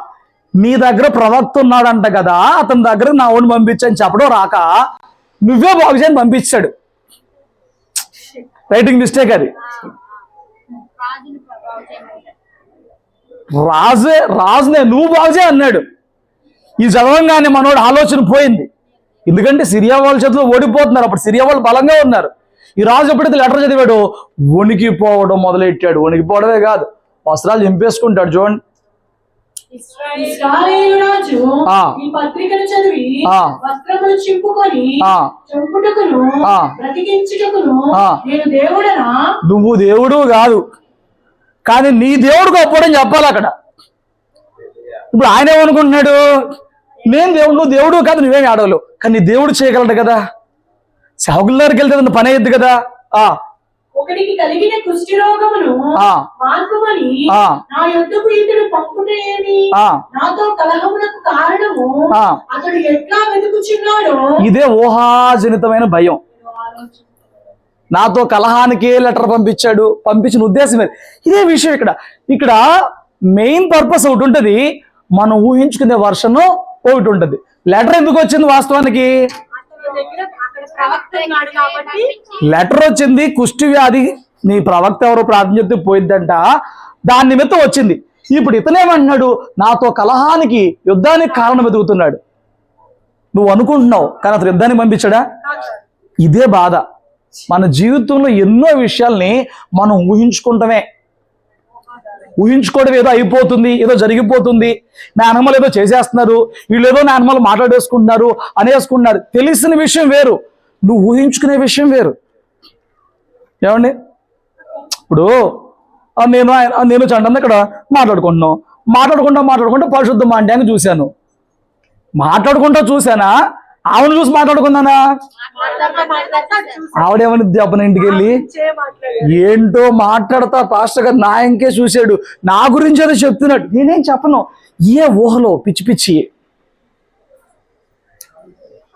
నీ దగ్గర ప్రవక్త ఉన్నాడంట కదా, అతని దగ్గర నా ఓన్ పంపించని చెప్పడం రాక నువ్వే బాగు చేయని పంపించాడు. రైటింగ్ మిస్టేక్ అది. రాజునే నువ్వు బాగు చేయి అన్నాడు. ఈ చదవంగానే మనోడు ఆలోచన పోయింది. ఎందుకంటే సిరియా వాళ్ళ చేతిలో ఓడిపోతున్నారు. అప్పుడు సిరియా వాళ్ళు బలంగా ఉన్నారు. ఈ రాజు ఎప్పుడైతే లెటర్ చదివాడు వణికిపోవడం మొదలెట్టాడు. వణికిపోవడమే కాదు, వస్త్రాలు చింపేసుకుంటాడు. చూడండి, ఇశ్రాయేలు రాజు ఈ పత్రికను చదివి వస్త్రములు చింపుకొని చంపుటకును బ్రతికించుటకును నేను దేవుడనా? నువ్వు దేవుడు కాదు, కానీ నీ దేవుడు గొప్పడని చెప్పాలి అక్కడ. ఇప్పుడు ఆయన ఏమనుకుంటున్నాడు? నేను దేవుడు, నువ్వు దేవుడు కాదు, నువ్వేమి ఆడవలేవు, కానీ నీ దేవుడు చేయగలడు కదా. సేవకుల దగ్గరికి వెళ్తే పని అయ్యద్దు కదా. ఒకడికి కలిగిన కుష్టి రోగమును మార్పుమని నా యొద్దకు ఇతడు పంపుటేమి? నాతో కలహములకు కారణము అతడు ఎట్లా వెతుకుచున్నాడో. ఇదే ఊహాజనితమైన భయం. నాతో కలహానికే లెటర్ పంపించాడు. పంపించిన ఉద్దేశం ఇదే విషయం. ఇక్కడ మెయిన్ పర్పస్ ఒకటి ఉంటుంది, మనం ఊహించుకునే వర్షన్ ఒకటి ఉంటుంది. లెటర్ ఎందుకు వచ్చింది వాస్తవానికి? లెటర్ వచ్చింది కుష్టి వ్యాధి, నీ ప్రవక్త ఎవరో ప్రార్థన చెప్తే పోయిద్దంట, దాని నిమిత్తం వచ్చింది. ఇప్పుడు ఇతనేమంటున్నాడు? నాతో కలహానికి, యుద్ధానికి కారణం వెతుకుతున్నాడు. నువ్వు అనుకుంటున్నావు, కానీ అతను యుద్ధానికి పంపించాడా? ఇదే బాధ. మన జీవితంలో ఎన్నో విషయాల్ని మనం ఊహించుకోవడం ఏదో అయిపోతుంది, ఏదో జరిగిపోతుంది, నా అనుమలు ఏదో చేసేస్తున్నారు, వీళ్ళు ఏదో నా అనుమలు మాట్లాడేసుకుంటున్నారు, అనేసుకుంటున్నారు. తెలిసిన విషయం వేరు, నువ్వు ఊహించుకునే విషయం వేరు. ఏమండి, ఇప్పుడు నేను చండన్న ఇక్కడ మాట్లాడుకుంటా పరిశుద్ధ మాండ్యాన్ని చూశాను. చూసానా? ఆవిడ చూసి మాట్లాడుకున్నానా? ఆవిడేమనిద్ది అప్పన ఇంటికి వెళ్ళి ఏంటో మాట్లాడతా, పాస్టర్ గారు నా ఇంకే చూశాడు, నా గురించి ఏదో చెప్తున్నాడు. నేనేం చెప్పను. ఏ ఊహలో పిచ్చి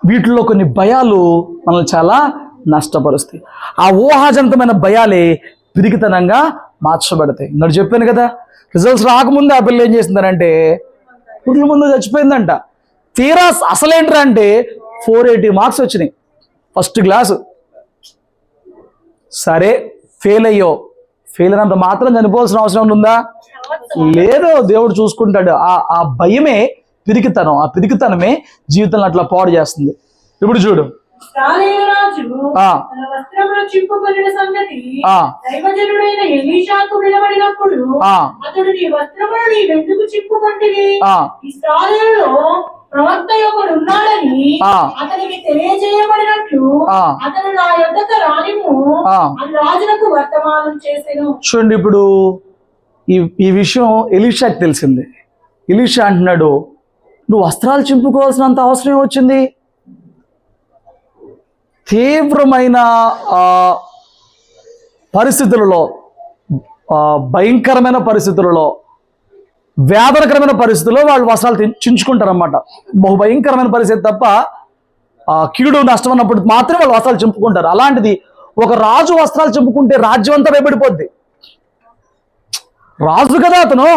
వీటిల్లో కొన్ని భయాలు మనల్ని చాలా నష్టపరుస్తాయి. ఆ ఊహాజనితమైన భయాలే పిరికితనంగా మార్చబడతాయి. నేను చెప్పాను కదా, రిజల్ట్స్ రాకముందే ఆ పిల్ల ఏం చేసిందనంటే పుట్ల ముందు చచ్చిపోయిందంట. తీరా అసలేంట్రా అంటే 480 మార్క్స్ వచ్చినాయి, ఫస్ట్ క్లాసు. సరే, ఫెయిల్ అయినంత మాత్రం చనిపోవాల్సిన అవసరం ఉందా? లేదు, దేవుడు చూసుకుంటాడు. ఆ భయమే పిరికితనం. ఆ పిరికితనమే జీవితంలో అట్లా పాడు చేస్తుంది. ఇప్పుడు చూడు, ప్రవక్త ఒకడు ఉన్నాడని అతనికి తెలియజేయబడినట్లు అతను నా యొద్దకు రానిమ్ము అని రాజునకు వర్తమానం చేసెను. చూడండి, ఇప్పుడు ఈ విషయం ఎలీషాకి తెలిసింది. ఎలీషా అంటున్నాడు, నువ్వు వస్త్రాలు చింపుకోవాల్సినంత అవసరం వచ్చింది. తీవ్రమైన పరిస్థితులలో, భయంకరమైన పరిస్థితులలో, వేదనకరమైన పరిస్థితుల్లో వాళ్ళు వస్త్రాలు చించుకుంటారన్నమాట. బహు భయంకరమైన పరిస్థితి తప్ప కీడు నష్టం అన్నప్పుడు మాత్రమే వాళ్ళు వస్త్రాలు చింపుకుంటారు. అలాంటిది ఒక రాజు వస్త్రాలు చింపుకుంటే రాజ్యం అంతా భయపడిపోద్ది. రాజు కదా అతను.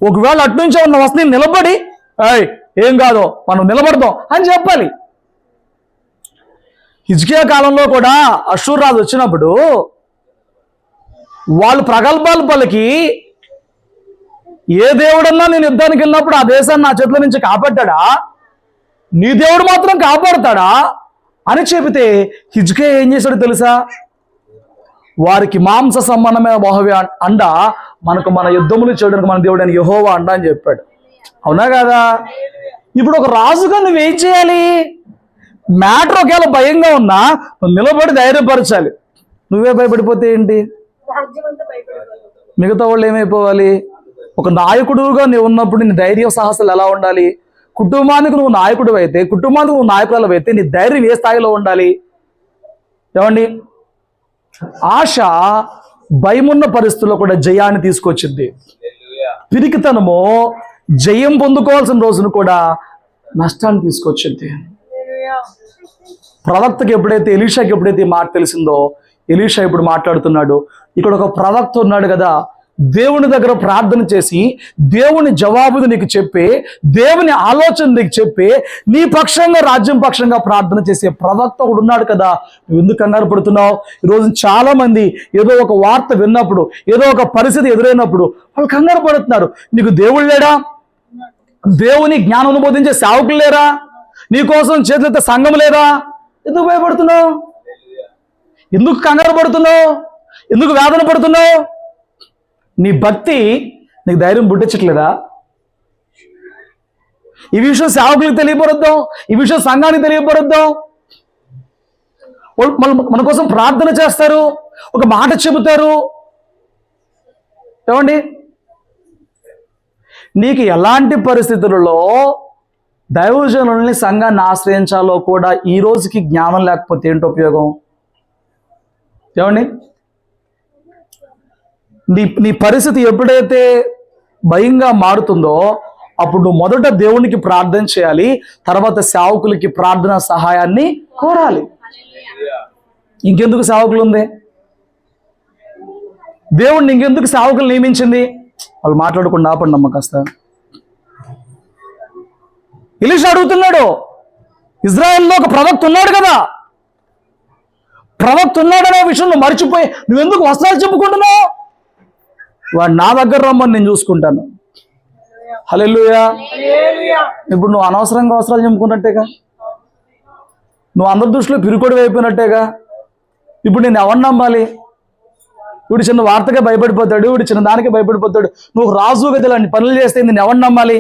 ఒకవేళ అట్నుంచే ఉన్న వస్త్రం నిలబడి ఏం కాదో మనం నిలబడతాం అని చెప్పాలి. హిజ్కియా కాలంలో కూడా అషూర్ రాజు వచ్చినప్పుడు వాళ్ళు ప్రగల్భాలు పలికి, ఏ దేవుడన్నా నేను యుద్ధానికి వెళ్ళినప్పుడు ఆ దేశాన్ని నా చేతుల నుంచి కాపాడ్డా, నీ దేవుడు మాత్రం కాపాడుతాడా అని చెబితే హిజ్కియా ఏం చేశాడు తెలుసా? వారికి మాంస సంబంధమైన మోహవి అండ, మనకు మన యుద్ధములు చేయడానికి మన దేవుడు అని యెహోవా అండ అని చెప్పాడు. అవునా కదా? ఇప్పుడు ఒక రాజుగా నువ్వేం చేయాలి? మ్యాటర్ ఒకవేళ భయంగా ఉన్నా నువ్వు నిలబడి ధైర్యపరచాలి. నువ్వే భయపడిపోతే ఏంటి? మిగతా వాళ్ళు ఏమైపోవాలి? ఒక నాయకుడుగా నువ్వు ఉన్నప్పుడు నీ ధైర్యం సాహసాలు ఎలా ఉండాలి? కుటుంబానికి నువ్వు నాయకుడు అయితే, కుటుంబానికి నువ్వు నాయకురాలు అయితే నీ ధైర్యం ఏ స్థాయిలో ఉండాలి? ఏమండి, ఆశ భయమున్న పరిస్థితుల్లో కూడా జయాన్ని తీసుకొచ్చింది. పిరికితనము జయం పొందుకోవాల్సిన రోజును కూడా నష్టాన్ని తీసుకొచ్చింది. ప్రవక్తకి ఎప్పుడైతే ఎలీషాకి ఎప్పుడైతే ఈ మాట తెలిసిందో, ఎలీషా ఇప్పుడు మాట్లాడుతున్నాడు. ఇక్కడ ఒక ప్రవక్త ఉన్నాడు కదా, దేవుని దగ్గర ప్రార్థన చేసి దేవుని జవాబుని నీకు చెప్పే, దేవుని ఆలోచన నీకు చెప్పే, నీ పక్షంగా రాజ్యం పక్షంగా ప్రార్థన చేసే ప్రవక్త ఒకడు ఉన్నాడు కదా, నువ్వు ఎందుకు కంగారు పడుతున్నావు? ఈరోజు చాలా మంది ఏదో ఒక వార్త విన్నప్పుడు, ఏదో ఒక పరిస్థితి ఎదురైనప్పుడు వాళ్ళు కంగారు పడుతున్నారు. నీకు దేవుడు లేడా? దేవుని జ్ఞానం బోధించే సేవకులు లేరా? నీకోసం చేతులెత్తే సంఘం లేదా? ఎందుకు భయపడుతున్నావు? ఎందుకు కంగారు పడుతున్నావు? ఎందుకు వేదన పడుతున్నావు? నీ భక్తి నీకు ధైర్యం పుట్టించట్లేదా? ఈ విషయం సేవకులకు తెలియపరుద్దాం, ఈ విషయం సంఘానికి తెలియపరుద్దాం. మన కోసం ప్రార్థన చేస్తారు, ఒక మాట చెబుతారు. ఏమండి, నీకు ఎలాంటి పరిస్థితులలో దైవజనుల్ని సంఘాన్ని ఆశ్రయించాలో కూడా ఈ రోజుకి జ్ఞానం లేకపోతే ఏంటి ఉపయోగం? ఏమండి, నీ పరిస్థితి ఎప్పుడైతే భయంగా మారుతుందో అప్పుడు నువ్వు మొదట దేవునికి ప్రార్థన చేయాలి, తర్వాత సేవకులకి ప్రార్థన సహాయాన్ని కోరాలి. ఇంకెందుకు సేవకులు ఉంది? దేవుడిని ఇంకెందుకు సేవకులు నియమించింది? వాళ్ళు మాట్లాడకుండా ఆపండి అమ్మ కాస్త. ఎలీషా అడుగుతున్నాడు, ఇజ్రాయెల్లో ఒక ప్రవక్త ఉన్నాడు కదా, ప్రవక్త ఉన్నాడనే విషయం నువ్వు మర్చిపోయి నువ్వెందుకు వస్త్రాలు చెప్పుకుంటున్నావు? వాడు నా దగ్గర రమ్మని నేను చూసుకుంటాను. హల్లెలూయా. ఇప్పుడు నువ్వు అనవసరంగా వస్త్రాలు చెప్పుకున్నట్టేగా, నువ్వు అందరి దృష్టిలో పిరుకోడి అయిపోయినట్టేగా. ఇప్పుడు నేను ఎవరిని నమ్మాలి? వీడు చిన్న వార్తగా భయపడిపోతాడు, వీడు చిన్న దానికి భయపడిపోతాడు. నువ్వు రాజు గదిలాంటి పనులు చేస్తే నేను ఎవరిని నమ్మాలి?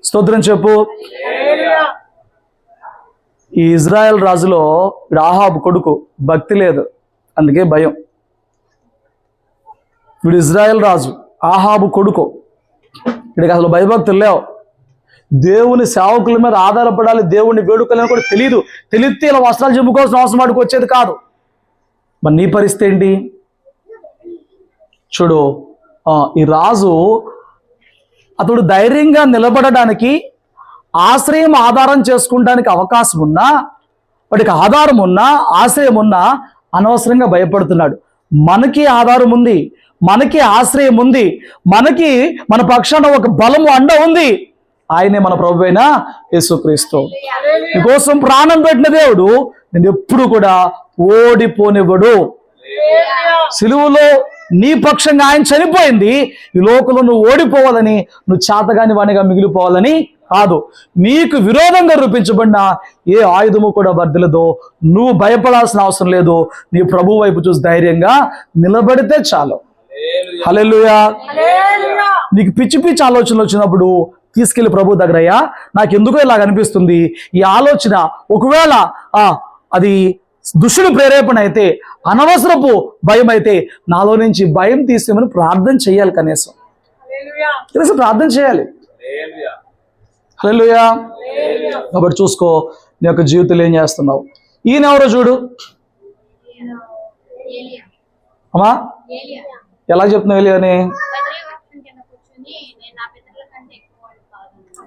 స్తోత్రం చెప్పు. ఈ ఇజ్రాయెల్ రాజులో ఆహాబు కొడుకు భక్తి లేదు, అందుకే భయం. వీడు ఇజ్రాయెల్ రాజు, ఆహాబు కొడుకు, వీడికి అసలు భయభక్తులు లేవు. దేవుని సేవకుల మీద ఆధారపడాలి, దేవుని వేడుకలని కూడా తెలియతే ఇలా వస్త్రాలు చెప్పుకోవాల్సిన అవసరం వాడికి వచ్చేది కాదు. మరి నీ పరిస్థితి ఏంటి? చూడు, ఈ రాజు అతడు ధైర్యంగా నిలబడడానికి, ఆశ్రయం ఆధారం చేసుకోవడానికి అవకాశం ఉన్నా, వాడికి ఆధారం ఉన్నా, ఆశ్రయం ఉన్నా అనవసరంగా భయపడుతున్నాడు. మనకి ఆధారం ఉంది, మనకి ఆశ్రయం ఉంది, మనకి మన పక్షాన ఒక బలము అండ ఉంది. ఆయనే మన ప్రభువైన యేసుక్రీస్తు. నీకోసం ప్రాణం పెట్టిన దేవుడు నేను ఎప్పుడు కూడా ఓడిపోనివ్వడు. సిలువలో నీ పక్షంగా ఆయన చనిపోయింది. ఈ లోకంలో నువ్వు ఓడిపోవాలని, నువ్వు చేతగాని వానిగా మిగిలిపోవాలని కాదు. నీకు విరోధంగా రూపించబడిన ఏ ఆయుధము కూడా వర్ధిల్లదో. నువ్వు భయపడాల్సిన అవసరం లేదు. నీ ప్రభు వైపు చూసి ధైర్యంగా నిలబడితే చాలు. హల్లెలూయా. నీకు పిచ్చి పిచ్చి ఆలోచనలు వచ్చినప్పుడు తీసుకెళ్లి ప్రభు దగ్గర, అయ్యా నాకు ఎందుకో ఇలాగ అనిపిస్తుంది, ఈ ఆలోచన ఒకవేళ అది దుష్టుని ప్రేరేపణ అయితే, అనవసరపు భయం అయితే, నాలో నుంచి భయం తీసేమని ప్రార్థన చేయాలి. కనీసం ప్రార్థన చేయాలి. హల్లెలూయా. కాబట్టి చూసుకో నీ యొక్క జీవితంలో ఏం చేస్తున్నావు. ఈయన ఎవరో చూడు అమ్మా, ఎలా చెప్తున్నావు ఏలియా అని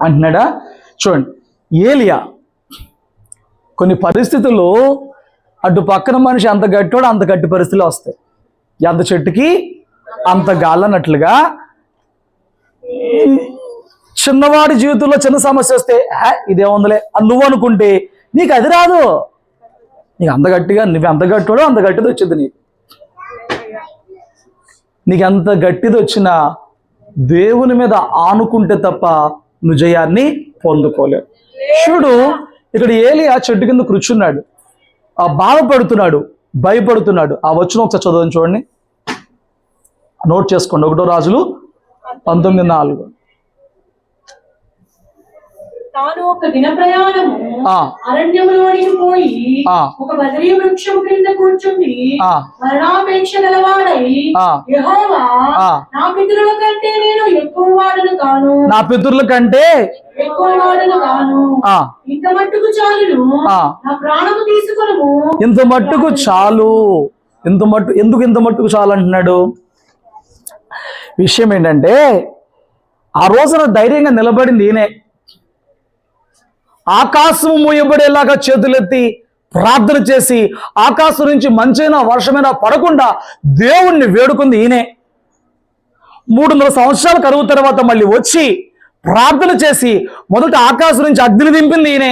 అంటున్నాడా? చూడండి, ఏలియా కొన్ని పరిస్థితుల్లో అటు పక్కన మనిషి అంత గట్టివాడు అంత గట్టి పరిస్థితులు వస్తాయి. ఎంత చెట్టుకి అంత గాలన్నట్లుగా చిన్నవాడి జీవితంలో చిన్న సమస్య వస్తే ఇదేముందిలే అని నువ్వు అనుకుంటే నీకు అది రాదు. నీకు అంత గట్టిగా, నువ్వు ఎంత గట్టివాడో అంత గట్టిది వచ్చింది. నీకు ఎంత గట్టిది వచ్చినా దేవుని మీద ఆనుకుంటే తప్ప నువ్వు జయాన్ని పొందుకోలేవు. చూడు, ఇక్కడ ఏలియా చెట్టు కింద కూర్చున్నాడు, బాధపడుతున్నాడు, భయపడుతున్నాడు. ఆ వచనం ఒకసారి చదవని చూడండి, నోట్ చేసుకోండి. 1 రాజులు 19:4. తాను ఒక దిన ప్రయాణము అరణ్యములోనికి పోయి ఒక బదరీ వృక్షం క్రింద కూర్చుండి మరణాపేక్ష గలవాడై యెహోవా నా పితరుల కంటే నేను ఎక్కువ వాడను కాను, నా పితరుల కంటే ఎక్కువ వాడను కాను, ఇంత మట్టుకు చాలును, నా ప్రాణము తీసుకొనుము. ఇంత మట్టుకు చాలు. ఎందుకు ఇంత మట్టుకు చాలు అంటున్నాడు? విషయం ఏంటంటే ఆ రోజున ధైర్యంగా నిలబడింది ఈయనే. ఆకాశం మూయబడేలాగా చేతులెత్తి ప్రార్థన చేసి ఆకాశం నుంచి మంచైనా వర్షమైనా పడకుండా దేవుణ్ణి వేడుకుంది ఈయనే. 300 సంవత్సరాల కరువు తర్వాత మళ్ళీ వచ్చి ప్రార్థన చేసి మొదట ఆకాశం నుంచి అగ్ని దింపింది ఈయనే.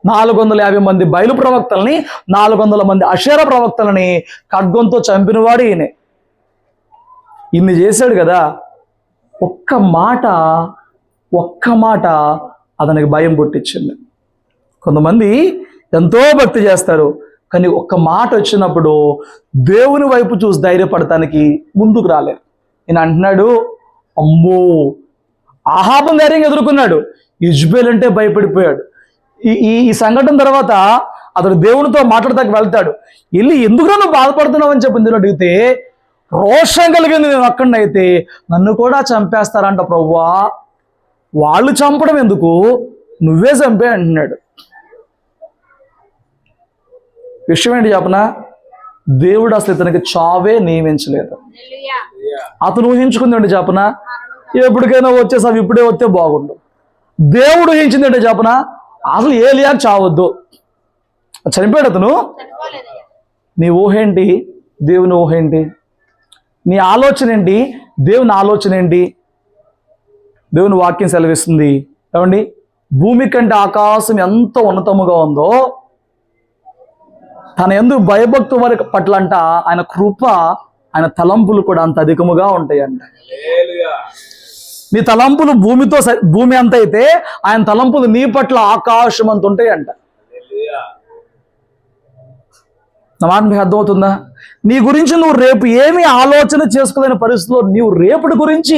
450 మంది బయలు ప్రవక్తల్ని, 400 మంది అషేర ప్రవక్తలని ఖడ్గంతో చంపినవాడు ఈయనే. ఇన్ని చేశాడు కదా. ఒక్క మాట అతనికి భయం పుట్టించింది. కొంతమంది ఎంతో భక్తి చేస్తారు, కానీ ఒక్క మాట వచ్చినప్పుడు దేవుని వైపు చూసి ధైర్యపడటానికి ముందుకు రాలేరు. ఈయన అంటున్నాడు, అమ్మో, ఆహాబం ధైర్యంగా ఎదుర్కొన్నాడు, ఇజ్బేల్ అంటే భయపడిపోయాడు. ఈ సంఘటన తర్వాత అతడు దేవునితో మాట్లాడతానికి వెళ్తాడు. వెళ్ళి ఎందుకు నువ్వు బాధపడుతున్నావు అని చెప్పి ఇందులో అడిగితే, రోషం కలిగింది నేను అక్కడనైతే నన్ను కూడా చంపేస్తారంట ప్రభువా, వాళ్ళు చంపడం ఎందుకు, నువ్వే చంపే అంటున్నాడు. విషయం ఏంటి చెప్పనా? దేవుడు అసలు ఇతనికి చావే నియమించలేదు. అతను ఊహించుకుంది ఏంటి చెప్పనా? ఎప్పటికైనా వచ్చేసావు, ఇప్పుడే వస్తే బాగుండు. దేవుడు ఊహించింది ఏంటి చెప్పనా? అసలు ఏలియా చావద్దు, చనిపోయాడు అతను. నీ ఊహేంటి, దేవుని ఊహేంటి? నీ ఆలోచన ఏంటి, దేవుని ఆలోచన ఏంటి? దేవుని వాక్యం సెలవిస్తుంది ఏమండి, భూమి కంటే ఆకాశం ఎంత ఉన్నతముగా ఉందో తన యందు భయభక్తు వారి పట్ల అంట ఆయన కృప, ఆయన తలంపులు కూడా అంత అధికముగా ఉంటాయంట. నీ తలంపులు భూమి అంత అయితే ఆయన తలంపులు నీ పట్ల ఆకాశం అంత ఉంటాయంట. నా మాట మీకు అర్థమవుతుందా? నీ గురించి నువ్వు రేపు ఏమి ఆలోచన చేసుకోలేని పరిస్థితిలో, నీవు రేపటి గురించి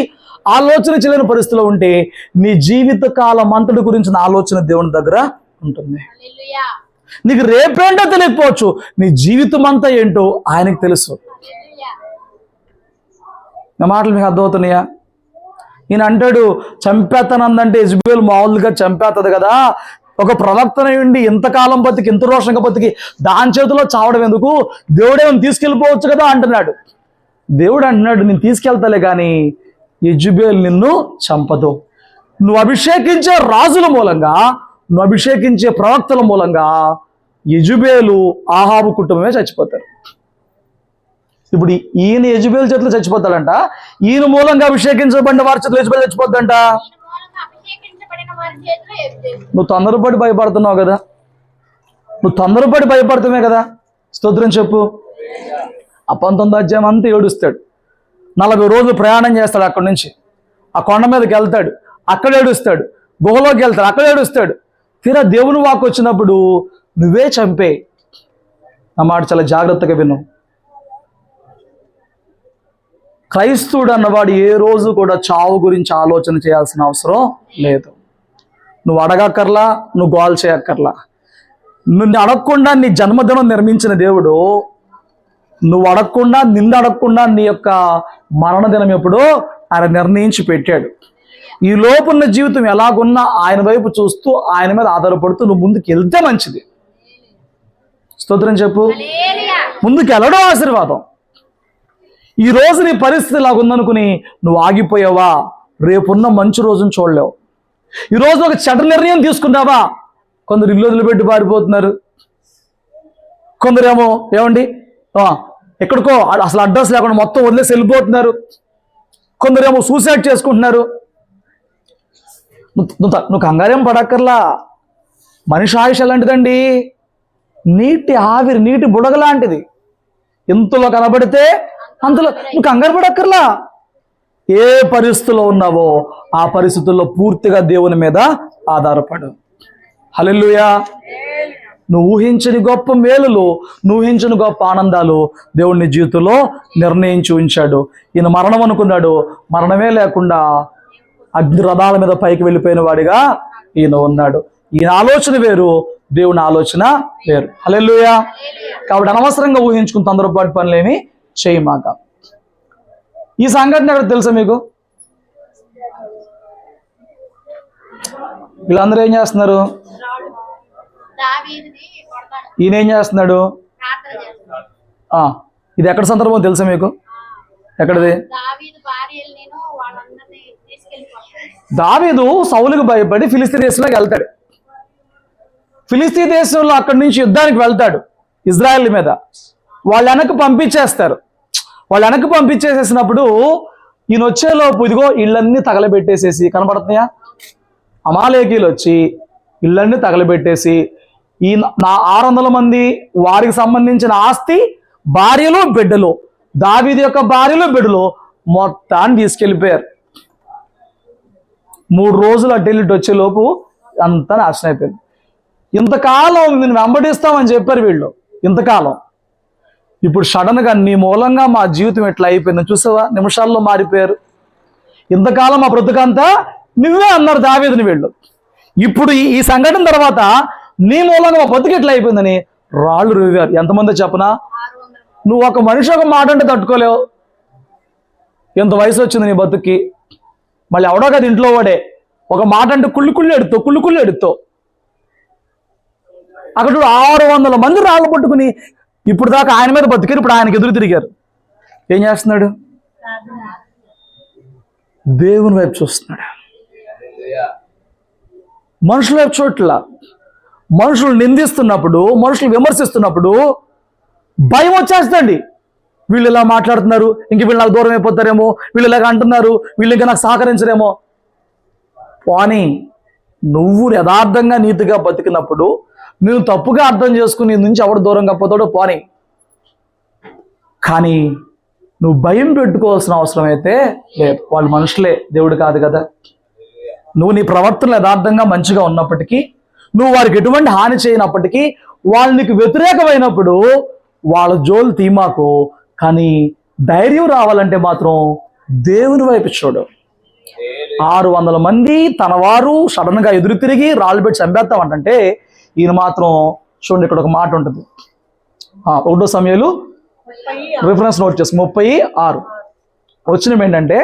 ఆలోచన చేయలేని పరిస్థితిలో ఉంటే నీ జీవిత కాలం అంతటి గురించిన ఆలోచన దేవుని దగ్గర ఉంటుంది. నీకు రేపేంటో తెలియకపోవచ్చు, నీ జీవితం అంతా ఏంటో ఆయనకు తెలుసు. నా మాటలు మీకు అర్థమవుతున్నాయా? ఈయన అంటాడు, చంపేస్తానందంటే యెజబెల్ మామూలుగా చంపేస్తుంది కదా, ఒక ప్రవక్తన ఉండి ఇంతకాలం బతికి, ఇంత రోషంగా బతికి దాని చేతిలో చావడం ఎందుకు, దేవుడేమో తీసుకెళ్ళిపోవచ్చు కదా అంటున్నాడు. దేవుడు అంటున్నాడు, నేను తీసుకెళ్తాలే కానీ యెజబెల్ నిన్ను చంపదు. నువ్వు అభిషేకించే రాజుల మూలంగా, నువ్వు అభిషేకించే ప్రవక్తల మూలంగా యెజబెలు ఆహాబు కుటుంబమే చచ్చిపోతారు. ఇప్పుడు ఈయన యెజబెల్ చేతిలో చచ్చిపోతాడంట, ఈయన మూలంగా అభిషేకించబడిన వారి చేతిలో యెజబెల్ చచ్చిపోద్దంట. నువ్వు తొందరపడి భయపడుతున్నావు కదా, నువ్వు తొందరపడి భయపడుతున్నావే కదా. స్తోత్రం చెప్పు. ఆ 19వ అధ్యాయం అంతా ఏడుస్తాడు. 40 రోజులు ప్రయాణం చేస్తాడు, అక్కడి నుంచి ఆ కొండ మీదకి వెళ్తాడు, అక్కడ ఏడుస్తాడు, గుహలోకి వెళ్తాడు, అక్కడ ఏడుస్తాడు. తీరా దేవుని వాక్కు వచ్చినప్పుడు నువ్వే చంపే. నా మాట చాలా జాగ్రత్తగా విను. క్రైస్తవుడు అన్నవాడు ఏ రోజు కూడా చావు గురించి ఆలోచన చేయాల్సిన అవసరం లేదు. నువ్వు అడగక్కర్లా, నువ్వు గోల్ చేయక్కర్లా. నిన్ను అడగకుండా నీ జన్మదినం నిర్మించిన దేవుడు, నువ్వు అడగకుండా, నిన్ను అడగకుండా నీ యొక్క మరణదినం ఎప్పుడో ఆయన నిర్ణయించి పెట్టాడు. ఈ లోపున్న జీవితం ఎలాగున్నా ఆయన వైపు చూస్తూ, ఆయన మీద ఆధారపడుతూ నువ్వు ముందుకు వెళ్తే మంచిది. స్తోత్రం చెప్పు. ముందుకు వెళ్ళడం ఆశీర్వాదం. ఈ రోజు నీ పరిస్థితి ఇలాగుందనుకుని నువ్వు ఆగిపోయావా, రేపున్న మంచి రోజును చూడలేవు. ఈరోజు ఒక చెడ్డ నిర్ణయం తీసుకున్నావా, కొందరు ఇల్లు వదిలిపెట్టి పారిపోతున్నారు, కొందరేమో ఏమండి ఎక్కడికో అసలు అడ్రస్ లేకుండా మొత్తం వదిలేసి వెళ్ళిపోతున్నారు, కొందరేమో సూసైడ్ చేసుకుంటున్నారు. నువ్వు కంగారేం పడక్కర్లా. మనిషి ఆయుష్ ఎలాంటిదండి, నీటి ఆవిరి, నీటి బుడగ లాంటిది. ఇంతలో కనబడితే అంతలో నువ్వు కంగారు పడక్కర్లా. ఏ పరిస్థితుల్లో ఉన్నావో ఆ పరిస్థితుల్లో పూర్తిగా దేవుని మీద ఆధారపడు. హల్లెలూయా. నువ్వు ఊహించని గొప్ప మేలులు, నువ్వు ఊహించని గొప్ప ఆనందాలు దేవుని జీవితంలో నిర్ణయించి ఉంచాడు. ఈయన మరణం అనుకున్నాడు, మరణమే లేకుండా అగ్ని రథాల మీద పైకి వెళ్ళిపోయిన వాడిగా ఈయన ఉన్నాడు. ఈయన ఆలోచన వేరు, దేవుని ఆలోచన వేరు. హల్లెలూయా. కాబట్టి అనవసరంగా ఊహించుకుని తొందరపాటు పనులేమి చేయమాక. ఈ సంఘటన ఎక్కడ తెలుసా మీకు? వీళ్ళందరూ ఏం చేస్తున్నారు? ఈయన ఏం చేస్తున్నాడు? ఇది ఎక్కడ సందర్భం తెలుసా మీకు? ఎక్కడిది? దావీదు సౌలుకు భయపడి ఫిలిస్తీ దేశంలోకి వెళ్తాడు. ఫిలిస్తీ దేశంలో అక్కడి నుంచి యుద్ధానికి వెళ్తాడు ఇజ్రాయెల్ మీద. వాళ్ళు వెనక్కి పంపించేస్తారు. వాళ్ళు వెనక్కి పంపించేసేసినప్పుడు ఈయన వచ్చేలోపు ఇదిగో ఇళ్ళన్నీ తగలబెట్టేసేసి, కనబడుతున్నాయా? అమాలేకీలు వచ్చి ఇళ్ళన్నీ తగలబెట్టేసి ఈ 600 మంది వారికి సంబంధించిన ఆస్తి, భార్యలు, బిడ్డలు, దావీదు యొక్క భార్యలు, బిడ్డలు మొత్తాన్ని తీసుకెళ్ళిపోయారు. 3 రోజులు అటు వెళ్ళి వచ్చేలోపు అంతా నాశనం అయిపోయింది. ఇంతకాలం నేను వెంబడిస్తామని చెప్పారు వీళ్ళు, ఇంతకాలం. ఇప్పుడు సడన్గా నీ మూలంగా మా జీవితం ఎట్లా అయిపోయింది చూసావా? నిమిషాల్లో మారిపోయారు. ఇంతకాలం మా బ్రతుకంతా నువ్వే అన్నారు దావీదుని వీళ్ళు. ఇప్పుడు ఈ సంఘటన తర్వాత నీ మూలంగా మా బతుకు ఎట్లా అయిపోయిందని రాళ్ళు రువ్వారు. ఎంతమందో చెప్పనా? నువ్వు ఒక మనిషి ఒక మాట అంటే తట్టుకోలేవు. ఎంత వయసు వచ్చింది నీ బతుక్కి? మళ్ళీ ఎవడో కదా ఇంట్లో వాడే ఒక మాట అంటే కుళ్ళు ఎడుతావు. అక్కడ 600 మంది రాళ్ళు పట్టుకుని ఇప్పుడు దాకా ఆయన మీద బతికారు, ఇప్పుడు ఆయనకి ఎదురు తిరిగారు. ఏం చేస్తున్నాడు? దేవుని వైపు చూస్తున్నాడు, మనుషుల వైపు చూడట్లా. మనుషులు నిందిస్తున్నప్పుడు, మనుషులు విమర్శిస్తున్నప్పుడు భయం వచ్చేస్తుంది. వీళ్ళు ఇలా మాట్లాడుతున్నారు, ఇంక వీళ్ళు నాకు దూరం అయిపోతారేమో, వీళ్ళు ఇలాగ అంటున్నారు, వీళ్ళు ఇంకా నాకు సహకరించరేమో. పోనీ నువ్వు యథార్థంగా నీతిగా బతికినప్పుడు నువ్వు తప్పుగా అర్థం చేసుకుని నీ నుంచి ఎవడు దూరంగా పోతాడో పోనీ. కానీ నువ్వు భయం పెట్టుకోవాల్సిన అవసరం అయితే లేదు. వాళ్ళు మనుషులే, దేవుడు కాదు కదా. నువ్వు నీ ప్రవర్తన యథార్థంగా మంచిగా ఉన్నప్పటికీ, నువ్వు వారికి ఎటువంటి హాని చేయనప్పటికీ, వాళ్ళు నీకు వ్యతిరేకమైనప్పుడు వాళ్ళ జోలు తీమాకు. కానీ ధైర్యం రావాలంటే మాత్రం దేవుని వైపు చూడు. 600 మంది తన వారు సడన్ గా ఎదురు తిరిగి రాళ్ళు పెట్టి చంపేస్తామంటే ఈయన మాత్రం చూడండి, ఇక్కడ ఒక మాట ఉంటుంది. 1 సమయాలు రిఫరెన్స్ నోట్ చేసి 36 వచ్చిన ఏంటంటే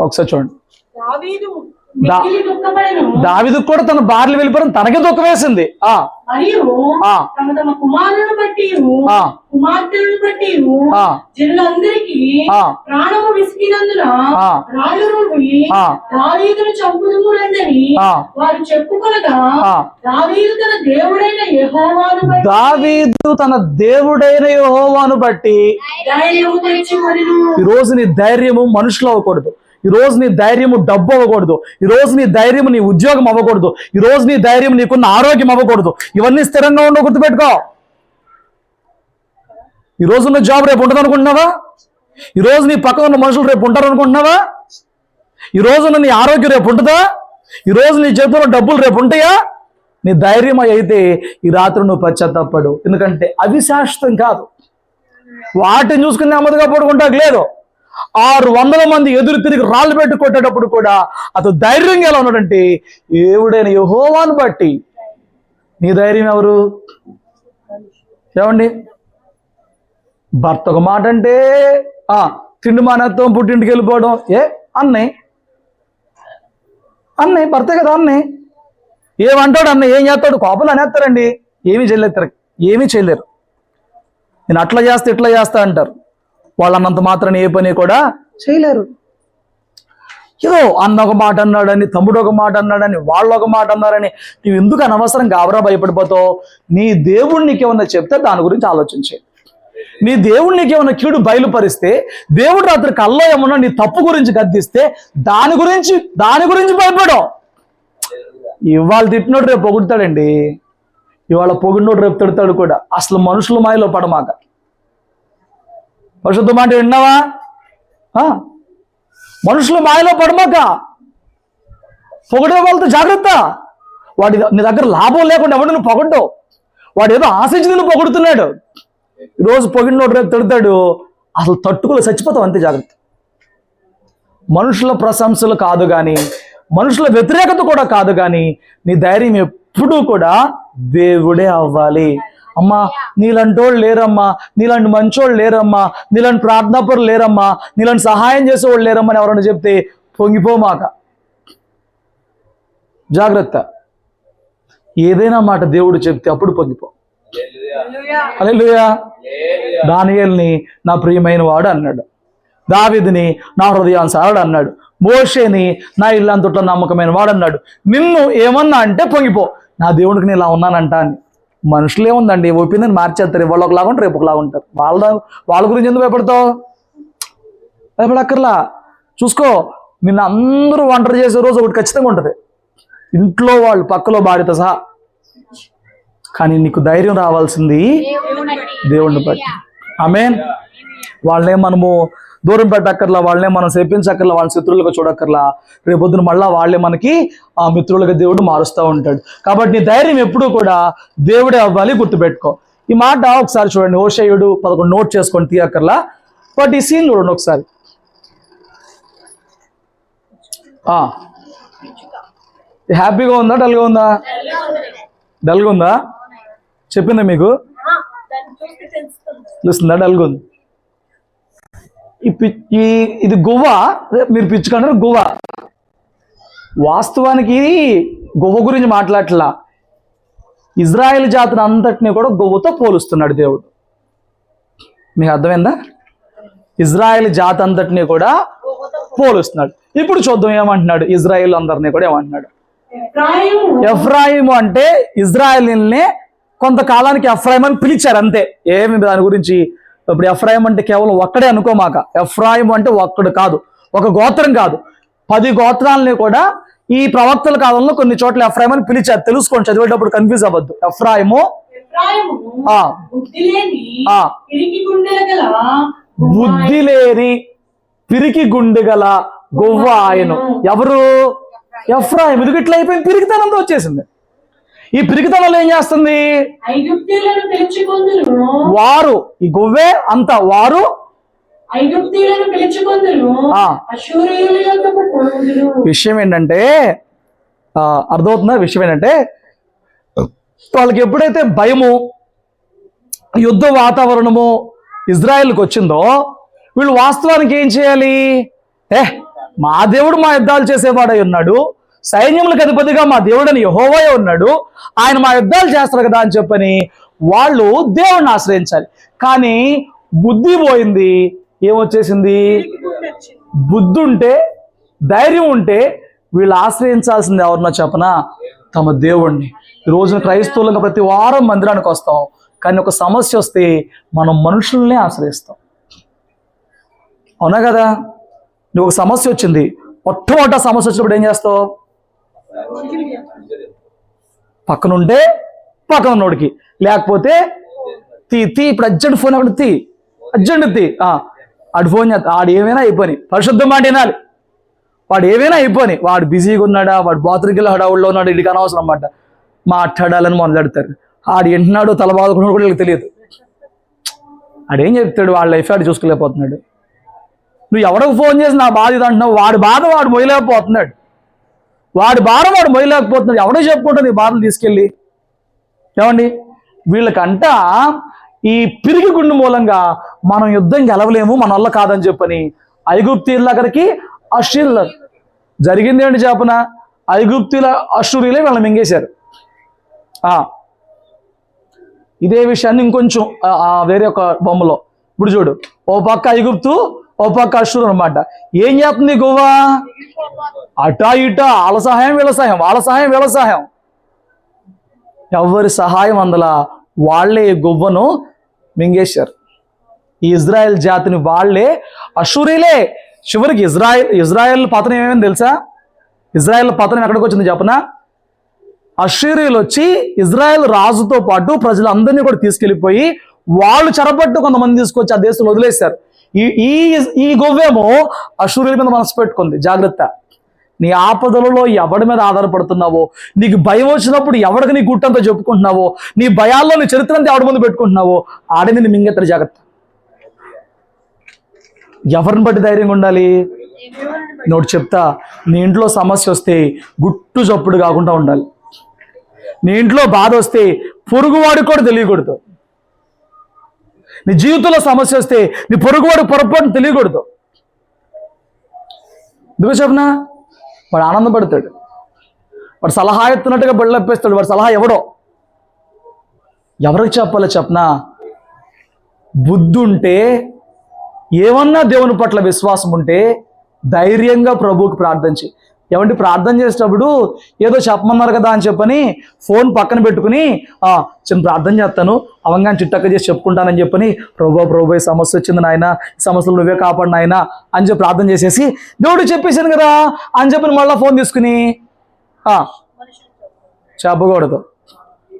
ఒకసారి చూడండి. దావీదు కూడా తన భార్యలు వెళ్ళిపోవడం తనకే దుఃఖం వేసింది. దావీదు తన దేవుడైన యెహోవాను బట్టి. ఈ రోజు నీ ధైర్యము మనుషులు అవ్వకూడదు. ఈ రోజు నీ ధైర్యము డబ్బు అవ్వకూడదు. ఈ రోజు నీ ధైర్యం నీ ఉద్యోగం అవ్వకూడదు. ఈ రోజు నీ ధైర్యం నీకున్న ఆరోగ్యం అవ్వకూడదు. ఇవన్నీ స్థిరంగా ఉండవు, గుర్తుపెట్టుకో. ఈ రోజున్న జాబ్ రేపు ఉంటుంది అనుకుంటున్నావా? ఈ రోజు నీ పక్కన ఉన్న మనుషులు రేపు ఉంటారు అనుకుంటున్నావా? ఈ రోజున్న నీ ఆరోగ్యం రేపు ఉంటుందా? ఈ రోజు నీ చేతుల్లో డబ్బులు రేపు ఉంటాయా? నీ ధైర్యం అయితే ఈ రాత్రి నువ్వు పశ్చాత్తాపడు. ఎందుకంటే అవి శాశ్వతం కాదు. వాటిని చూసుకుని నెమ్మదిగా పడుకుంటాకు లేదు. 600 మంది ఎదురు తిరిగి రాళ్ళు పెట్టి కొట్టేటప్పుడు కూడా అతను ధైర్యంగా ఎలా ఉన్నాడంటే దేవుడైన యెహోవాను బట్టి. నీ ధైర్యం ఎవరు? ఏమండి? భర్త ఒక మాట అంటే తిండి మానేత్తం, పుట్టింటికి వెళ్ళిపోవడం. అన్నయ్య భర్తే కదా అన్నయ్య. ఏమంటాడు అన్నయ్య? ఏం చేస్తాడు? కోపలు అనేస్తారండి. ఏమీ చేయలేరు. నేను అట్లా చేస్తా ఇట్లా చేస్తా అంటారు. వాళ్ళు అన్నంత మాత్రాన్ని ఏ పని కూడా చేయలేరు. ఏదో అన్న ఒక మాట అన్నాడని, తమ్ముడు ఒక మాట అన్నాడని, వాళ్ళు ఒక మాట అన్నారని నువ్వు ఎందుకు అనవసరం గాబరా భయపడిపోతావు? నీ దేవుడు నీకేమన్నా చెప్తే దాని గురించి ఆలోచించే. నీ దేవుడు నీకేమన్నా కీడు బయలుపరిస్తే, దేవుడు రాత్రి కల్లో ఏమన్నా నీ తప్పు గురించి గద్దిస్తే దాని గురించి భయపడు. ఇవాళ తిట్టినోడు రేపు పొగుడతాడండి. ఇవాళ పొగిడినోడు రేపు తిడతాడు కూడా. అసలు మనుషుల మాయలో పడమాక. పరిశుద్ధ మాట విన్నావా? మనుషుల మాయలో పడమాక. పొగడే వాళ్ళతో జాగ్రత్త. వాడి నీ దగ్గర లాభం లేకుండా ఎవడు నువ్వు పొగడ్డావు. వాడు ఏదో ఆశించి నిన్ను పొగుడుతున్నాడు. ఈరోజు పొగిడినోడు రేపు తిడతాడు. అసలు తట్టుకుని చచ్చిపోతావు. అంతే జాగ్రత్త. మనుషుల ప్రశంసలు కాదు కానీ, మనుషుల వ్యతిరేకత కూడా కాదు కానీ, నీ ధైర్యం ఎప్పుడూ కూడా దేవుడే అవ్వాలి. అమ్మా నీలాంటోళ్ళు లేరమ్మా, నీలాంటి మంచోళ్ళు లేరమ్మా, నీలాంటి ప్రార్థనాపరులు లేరమ్మా, నీలాంటి సహాయం చేసేవాళ్ళు లేరమ్మా అని ఎవరైనా చెప్తే పొంగిపోమాక. జాగ్రత్త. ఏదైనా మాట దేవుడు చెప్తే అప్పుడు పొంగిపో. హల్లెలూయా. దానియేలుని నా ప్రియమైన వాడు అన్నాడు, దావీదుని నా హృదయానుసారుడు అన్నాడు, మోషేని నా ఇల్లంతట్లో నమ్మకమైన వాడు అన్నాడు. నిన్ను ఏమన్నా అంటే పొంగిపో, నా దేవుడికి నేను ఇలా ఉన్నానంట అని. మనుషులు ఏముందండి, ఒపీనియన్ మార్చేస్తారు. ఇవాళ ఒకలాగా ఉంటారు, రేపు ఒకలాగా ఉంటారు. వాళ్ళ గురించి ఎందుకు భయపడతావు? భయపడక్కర్లా. చూసుకో, నిన్ను అందరూ ఒంటరి చేసే రోజు ఒకటి ఖచ్చితంగా ఉంటుంది, ఇంట్లో వాళ్ళు పక్కలో భార్యతో సహా. కానీ నీకు ధైర్యం రావాల్సింది దేవుణ్ణి బట్టి. ఆమేన్. వాళ్ళనే మనము దూరం పెట్టక్కర్లా, వాళ్ళనే మనం సేపించక్కర్లా, వాళ్ళ శత్రువులుగా చూడక్కర్లా. రేపొద్దున మళ్ళా వాళ్ళే మనకి ఆ మిత్రులుగా దేవుడు మారుస్తూ ఉంటాడు. కాబట్టి నీ ధైర్యం ఎప్పుడూ కూడా దేవుడే అవ్వాలి, గుర్తుపెట్టుకో. ఈ మాట ఒకసారి చూడండి, హోషేయ 11 నోట్ చేసుకొని తీయక్కర్లా. బట్ ఈ సీన్ చూడండి ఒకసారి. హ్యాపీగా ఉందా, డల్గా ఉందా? డల్గా ఉందా? చెప్పిందా మీకు? తెలుస్తుందా? డల్గా ఉంది. ఇది గువ్వ, మీరు పిచ్చుకుంటారు గువ్వ. వాస్తవానికి గువ్వ గురించి మాట్లాడట్లా, ఇజ్రాయెల్ జాతిని అంతటినీ కూడా గువ్వతో పోలుస్తున్నాడు దేవుడు. మీకు అర్థమైందా? ఇజ్రాయెల్ జాతి అంతటినీ కూడా పోలుస్తున్నాడు. ఇప్పుడు చూద్దాం ఏమంటున్నాడు. ఇజ్రాయెల్ అందరినీ కూడా ఏమంటున్నాడు? ఎఫ్రాయిము అంటే ఇజ్రాయెల్ని కొంతకాలానికి ఎఫ్రాయిం అని పిలిచారు అంతే. ఏమి దాని గురించి ఇప్పుడు ఎఫ్రాయిం అంటే కేవలం ఒక్కడే అనుకోమాక. ఎఫ్రాయిం అంటే ఒక్కడు కాదు, ఒక గోత్రం కాదు, 10 గోత్రాలని కూడా ఈ ప్రవక్తల కాలంలో కొన్ని చోట్ల ఎఫ్రాయిం అని పిలిచారు. తెలుసుకోండి, చదివేటప్పుడు కన్ఫ్యూజ్ అవ్వద్దు. ఎఫ్రాయిము బుద్ధి లేని పిరికి గుండె గల గువ్వ ఆయను. ఎవరు? ఎఫ్రాయిం. ఇది ఇట్లా అయిపోయింది, పిరికితనంతో వచ్చేసింది. ఈ పిరికితనంలో ఏం చేస్తుంది? వారు, ఈ గువ్వే అంతా, వారు విషయం ఏంటంటే, అర్థమవుతుందా? విషయం ఏంటంటే, వాళ్ళకి ఎప్పుడైతే భయము, యుద్ధ వాతావరణము ఇజ్రాయెల్కి వచ్చిందో, వీళ్ళు వాస్తవానికి ఏం చేయాలి? మా దేవుడు మా యుద్ధాలు చేసేవాడై ఉన్నాడు, సైన్యములకు అధిపతిగా మా దేవుడని యెహోవాయే ఉన్నాడు, ఆయన మా యుద్ధాలు చేస్తారు కదా అని చెప్పని వాళ్ళు దేవుడిని ఆశ్రయించాలి. కానీ బుద్ధి పోయింది. ఏమొచ్చేసింది? బుద్ధి ఉంటే, ధైర్యం ఉంటే వీళ్ళు ఆశ్రయించాల్సింది ఎవరన్నా చెప్పనా? తమ దేవుణ్ణి. ఈ రోజున క్రైస్తవులుగా ప్రతి వారం మందిరానికి వస్తాం, కానీ ఒక సమస్య వస్తే మనం మనుషుల్నే ఆశ్రయిస్తాం. అవునా కదా? నువ్వు ఒక సమస్య వచ్చింది, మొట్టమొదట సమస్య వచ్చినప్పుడు ఏం చేస్తావు? పక్కనుంటే పక్కన ఉన్నోడికి, లేకపోతే తీ ఇప్పుడు అర్జెంట్ ఫోన్ అక్కడ అర్జెంట్ ఆడు ఫోన్ చేస్తా. ఆడు ఏమైనా అయిపోయి పరిశుద్ధం మాట వినాలి. వాడు ఏమైనా అయిపోయి, వాడు బిజీగా ఉన్నాడా, వాడు బాత్రూమ్కి హడావుల్లో ఉన్నాడు, ఇడికి అనవసరం అన్నమాట. మాట్లాడాలని మొదలెడతారు. ఆడు ఎంటున్నాడు, తల బాదుకున్నాడు కూడా వీళ్ళకి తెలియదు. ఆడేం చెప్తాడు? వాళ్ళ లైఫ్ ఆడు చూసుకోలేకపోతున్నాడు. నువ్వు ఎవరికి ఫోన్ చేసి నా బాధ ఇది అంటున్నావు, వాడి బాధ వాడు మొయ్యలేకపోతున్నాడు, వాడి భారం వాడు మొయ్యలేకపోతున్నాడు. ఎవడో చెప్పుకుంటుంది ఈ బాధలు తీసుకెళ్ళి. ఏమండి, వీళ్ళకంట ఈ పిరిగి గుండు మూలంగా మనం యుద్ధం గెలవలేము, మన వల్ల కాదని చెప్పని ఐగుప్తీయుల దగ్గరికి అశ్షూరుల జరిగింది ఏంటి చెప్పన? ఐగుప్తీయుల అశ్షూరీలే వీళ్ళని మింగేశారు. ఇదే విషయాన్ని ఇంకొంచెం వేరే ఒక బొమ్మలో ఇప్పుడు చూడు, ఓ పక్క ఐగుప్తు, ఓ పక్క అశ్షూరు అనమాట. ఏం చేస్తుంది గువ్వ? అటా ఇటా, వాళ్ళ సహాయం వీళ్ళ సహాయం, వాళ్ళ సహాయం వీళ్ళ సహాయం, ఎవరి సహాయం అందలా. వాళ్లే గువ్వను మింగేశారు. ఈ ఇజ్రాయెల్ జాతిని వాళ్లే, అశ్షూరీలే. చివరికి ఇజ్రాయెల్ పతనం ఏమేమి తెలుసా? ఇజ్రాయెల్ పతనం ఎక్కడికి వచ్చింది చెప్పనా? అశ్షూరీలు వచ్చి ఇజ్రాయెల్ రాజుతో పాటు ప్రజలందరినీ కూడా తీసుకెళ్లిపోయి వాళ్ళు చెరపట్టు కొంతమంది తీసుకొచ్చి ఆ దేశంలో వదిలేశారు. ఈ గొవ్వేమో అశ్షూరీల మీద మనసు పెట్టుకుంది. జాగ్రత్త. నీ ఆపదలలో ఎవడి మీద ఆధారపడుతున్నావో, నీకు భయం వచ్చినప్పుడు ఎవడికి నీ గుట్టంతా చెప్పుకుంటున్నావో, నీ భయాల్లో నీ చరిత్ర అంతా ఎవడి ముందు పెట్టుకుంటున్నావో ఆడే నిన్ను మింగెత్తరు. జాగ్రత్త. ఎవరిని బట్టి ధైర్యంగా ఉండాలి? నోటి చెప్తా, నీ ఇంట్లో సమస్య వస్తే గుట్టు చప్పుడు కాకుండా ఉండాలి. నీ ఇంట్లో బాధ వస్తే పొరుగువాడికి కూడా తెలియకూడదు. నీ జీవితంలో సమస్య వస్తే నీ పొరుగువాడికి పొరపాటును తెలియకూడదు. ఎందుకు చెప్పనా? వాడు ఆనందపడతాడు, వాడు సలహా ఎత్తున్నట్టుగా బళ్ళప్పేస్తాడు. వాడు సలహా ఎవరికి చెప్పాలో చెప్పనా? బుద్ధి ఉంటే, ఏమన్నా దేవుని పట్ల విశ్వాసం ఉంటే ధైర్యంగా ప్రభువుకి ప్రార్థన చేయి. ఏమంటే ప్రార్థన చేసేటప్పుడు ఏదో చెప్పమన్నారు కదా అని చెప్పని ఫోన్ పక్కన పెట్టుకుని చిన్న ప్రార్థన చేస్తాను, అవంగాని చిట్టక్క చేసి చెప్పుకుంటానని చెప్పని, ప్రభు ఈ సమస్య వచ్చింది నాయన, ఈ సమస్యలు నువ్వే కాపాడు నాయన అని చెప్పి ప్రార్థన చేసేసి దేవుడు చెప్పేశాను కదా అని చెప్పని మళ్ళీ ఫోన్ తీసుకుని చెప్పకూడదు.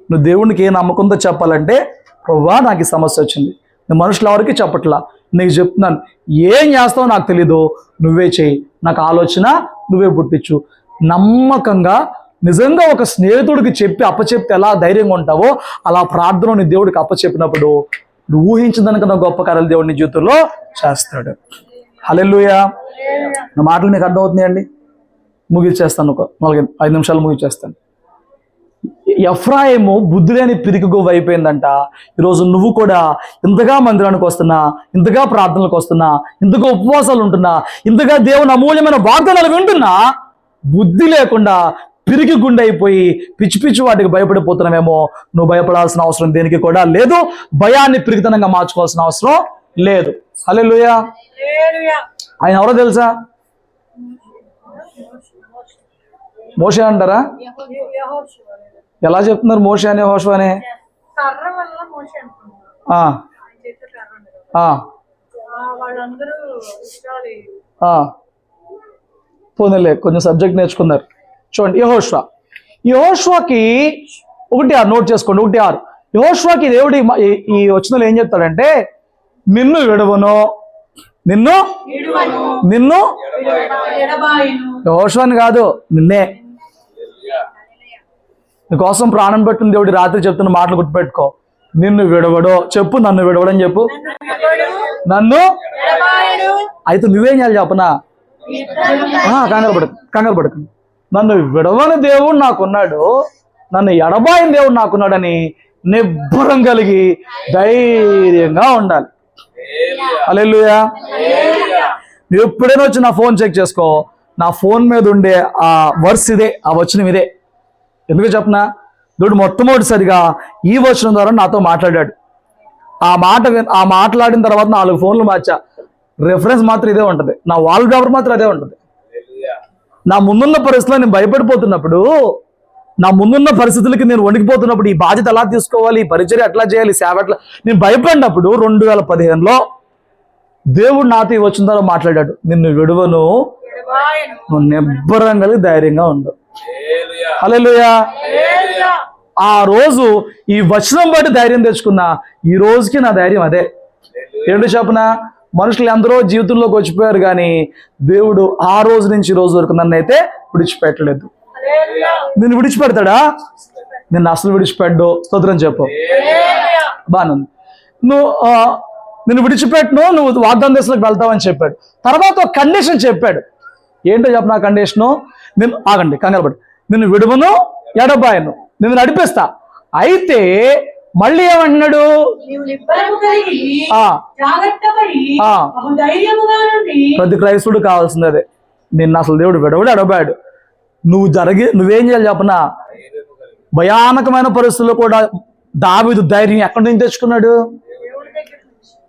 నువ్వు దేవునికి ఏ నమ్మకంతో చెప్పాలంటే, ప్రభువా నాకు ఈ సమస్య వచ్చింది, నేను మనుషుల ఎవరికి చెప్పట్లా, నీకు చెప్తున్నాను, ఏం చేస్తావో నాకు తెలీదు, నువ్వే చేయి, నాకు ఆలోచన నువ్వే పుట్టించు. నమ్మకంగా నిజంగా ఒక స్నేహితుడికి చెప్పి అప్పచెప్తే ఎలా ధైర్యంగా ఉంటావో అలా ప్రార్థన నీ దేవుడికి అప్పచెప్పినప్పుడు నువ్వు ఊహించిన దానికన్నా గొప్ప కార్యాలు దేవుడు నీ జీవితంలో చేస్తాడు. హల్లెలూయా. నా మాటలు మీకు అర్థమవుతున్నాయి అండి? ముగిచ్చేస్తాను, ఒక 4-5 నిమిషాలు ముగిచ్చేస్తాను. ఎఫ్రాయిము బుద్ధి లేని పిరికి గువ్వ అయిపోయిందంట. ఈరోజు నువ్వు కూడా ఇంతగా మందిరానికి వస్తున్నా, ఇంతగా ప్రార్థనలకు వస్తున్నా, ఇంతగా ఉపవాసాలు ఉంటున్నా, ఇంతగా దేవుని అమూల్యమైన వాగ్దానాలు వింటున్నా, బుద్ధి లేకుండా పిరికి గుండె అయిపోయి పిచ్చి పిచ్చి వాటికి భయపడిపోతున్నావేమో. నువ్వు భయపడాల్సిన అవసరం దేనికి కూడా లేదు. భయాన్ని పిరికితనంగా మార్చుకోవాల్సిన అవసరం లేదు. హల్లెలూయా. ఆయన ఎవరో తెలుసా? మోషే అంటారా? ఎలా చెప్తున్నారు మోషే అనే హోషు అనే? పోనీలే, కొంచెం సబ్జెక్ట్ నేర్చుకున్నారు. చూడండి, యెహోషువకి 1:6 నోట్ చేసుకోండి. 1:6 యెహోషువకి దేవుడు ఈ వచనంలో ఏం చెప్తాడంటే, నిన్ను విడవను, నిన్ను యెహోషువని కాదు, నిన్నే. నీకోసం ప్రాణం పెట్టిన దేవుడి రాత్రి చెప్తున్న మాటలు గుర్తుపెట్టుకో. నిన్ను విడవడో చెప్పు, నన్ను విడవడని చెప్పు, నన్ను. అయితే నువ్వేం చేయాలి చెప్పనా? కంగారు పడకు. నన్ను విడవని దేవుడు నాకున్నాడు, నన్ను ఎడబాయిన దేవుడు నాకున్నాడని నిబ్బరం కలిగి ధైర్యంగా ఉండాలి. హల్లెలూయా. నువ్వు ఎప్పుడైనా వచ్చి నా ఫోన్ చెక్ చేసుకో, నా ఫోన్ మీద ఉండే ఆ వర్స్ ఇదే, ఆ వచనం ఇదే. ఎందుకు చెప్పనా? దేవుడు మొట్టమొదటిసారిగా ఈ వచనం ద్వారా నాతో మాట్లాడాడు. ఆ మాట్లాడిన తర్వాత 4 ఫోన్లు మార్చా. రెఫరెన్స్ మాత్రం ఇదే ఉంటుంది, నా వాల్ పేపర్ మాత్రం అదే ఉంటుంది. నా ముందున్న పరిస్థితుల్లో నేను భయపడిపోతున్నప్పుడు, నా ముందున్న పరిస్థితులకి నేను వణికిపోతున్నప్పుడు, ఈ బాధ్యత ఎలా తీసుకోవాలి, ఈ పరిచర్య ఎట్లా చేయాలి, సేవ ఎట్లా, నేను భయపడినప్పుడు 2015లో దేవుడు నాతో ఈ వచనం ద్వారా మాట్లాడాడు. నిన్ను విడువను, నువ్వు నిబ్బరం కలిగి ధైర్యంగా ఉండు. హల్లెలూయా. ఆ రోజు ఈ వచనం బట్టి ధైర్యం తెచ్చుకున్నా. ఈ రోజుకి నా ధైర్యం అదే. ఏంటో చెప్పనా? మనుషులు ఎందరో జీవితంలోకి వచ్చిపోయారు, కానీ దేవుడు ఆ రోజు నుంచి ఈ రోజు వరకు నన్ను అయితే విడిచిపెట్టలేదు. నిన్ను విడిచిపెడతాడా? నిన్ను అసలు విడిచిపెట్టు. స్తోత్రం చెప్పు. బాగుంది. నిన్ను విడిచిపెట్టును, నువ్వు వాగ్దాన దేశంలోకి వెళ్తావని చెప్పాడు. తర్వాత ఒక కండిషన్ చెప్పాడు. ఏంటో చెప్పనా కండిషను? నేను ఆగండి, కంగారు పడు. నిన్ను విడువను, ఎడబాయను, నిన్ను నడిపిస్తా. అయితే మళ్ళీ ఏమంటున్నాడు? ప్రతి క్రైస్తుడు కావాల్సింది అదే. నిన్ను అసలు దేవుడు విడవడు, ఎడబాడు. నువ్వేం చేయాలి చెప్పనా? భయానకమైన పరిస్థితుల్లో కూడా దావీదు ధైర్యం ఎక్కడి నుంచి తెచ్చుకున్నాడు?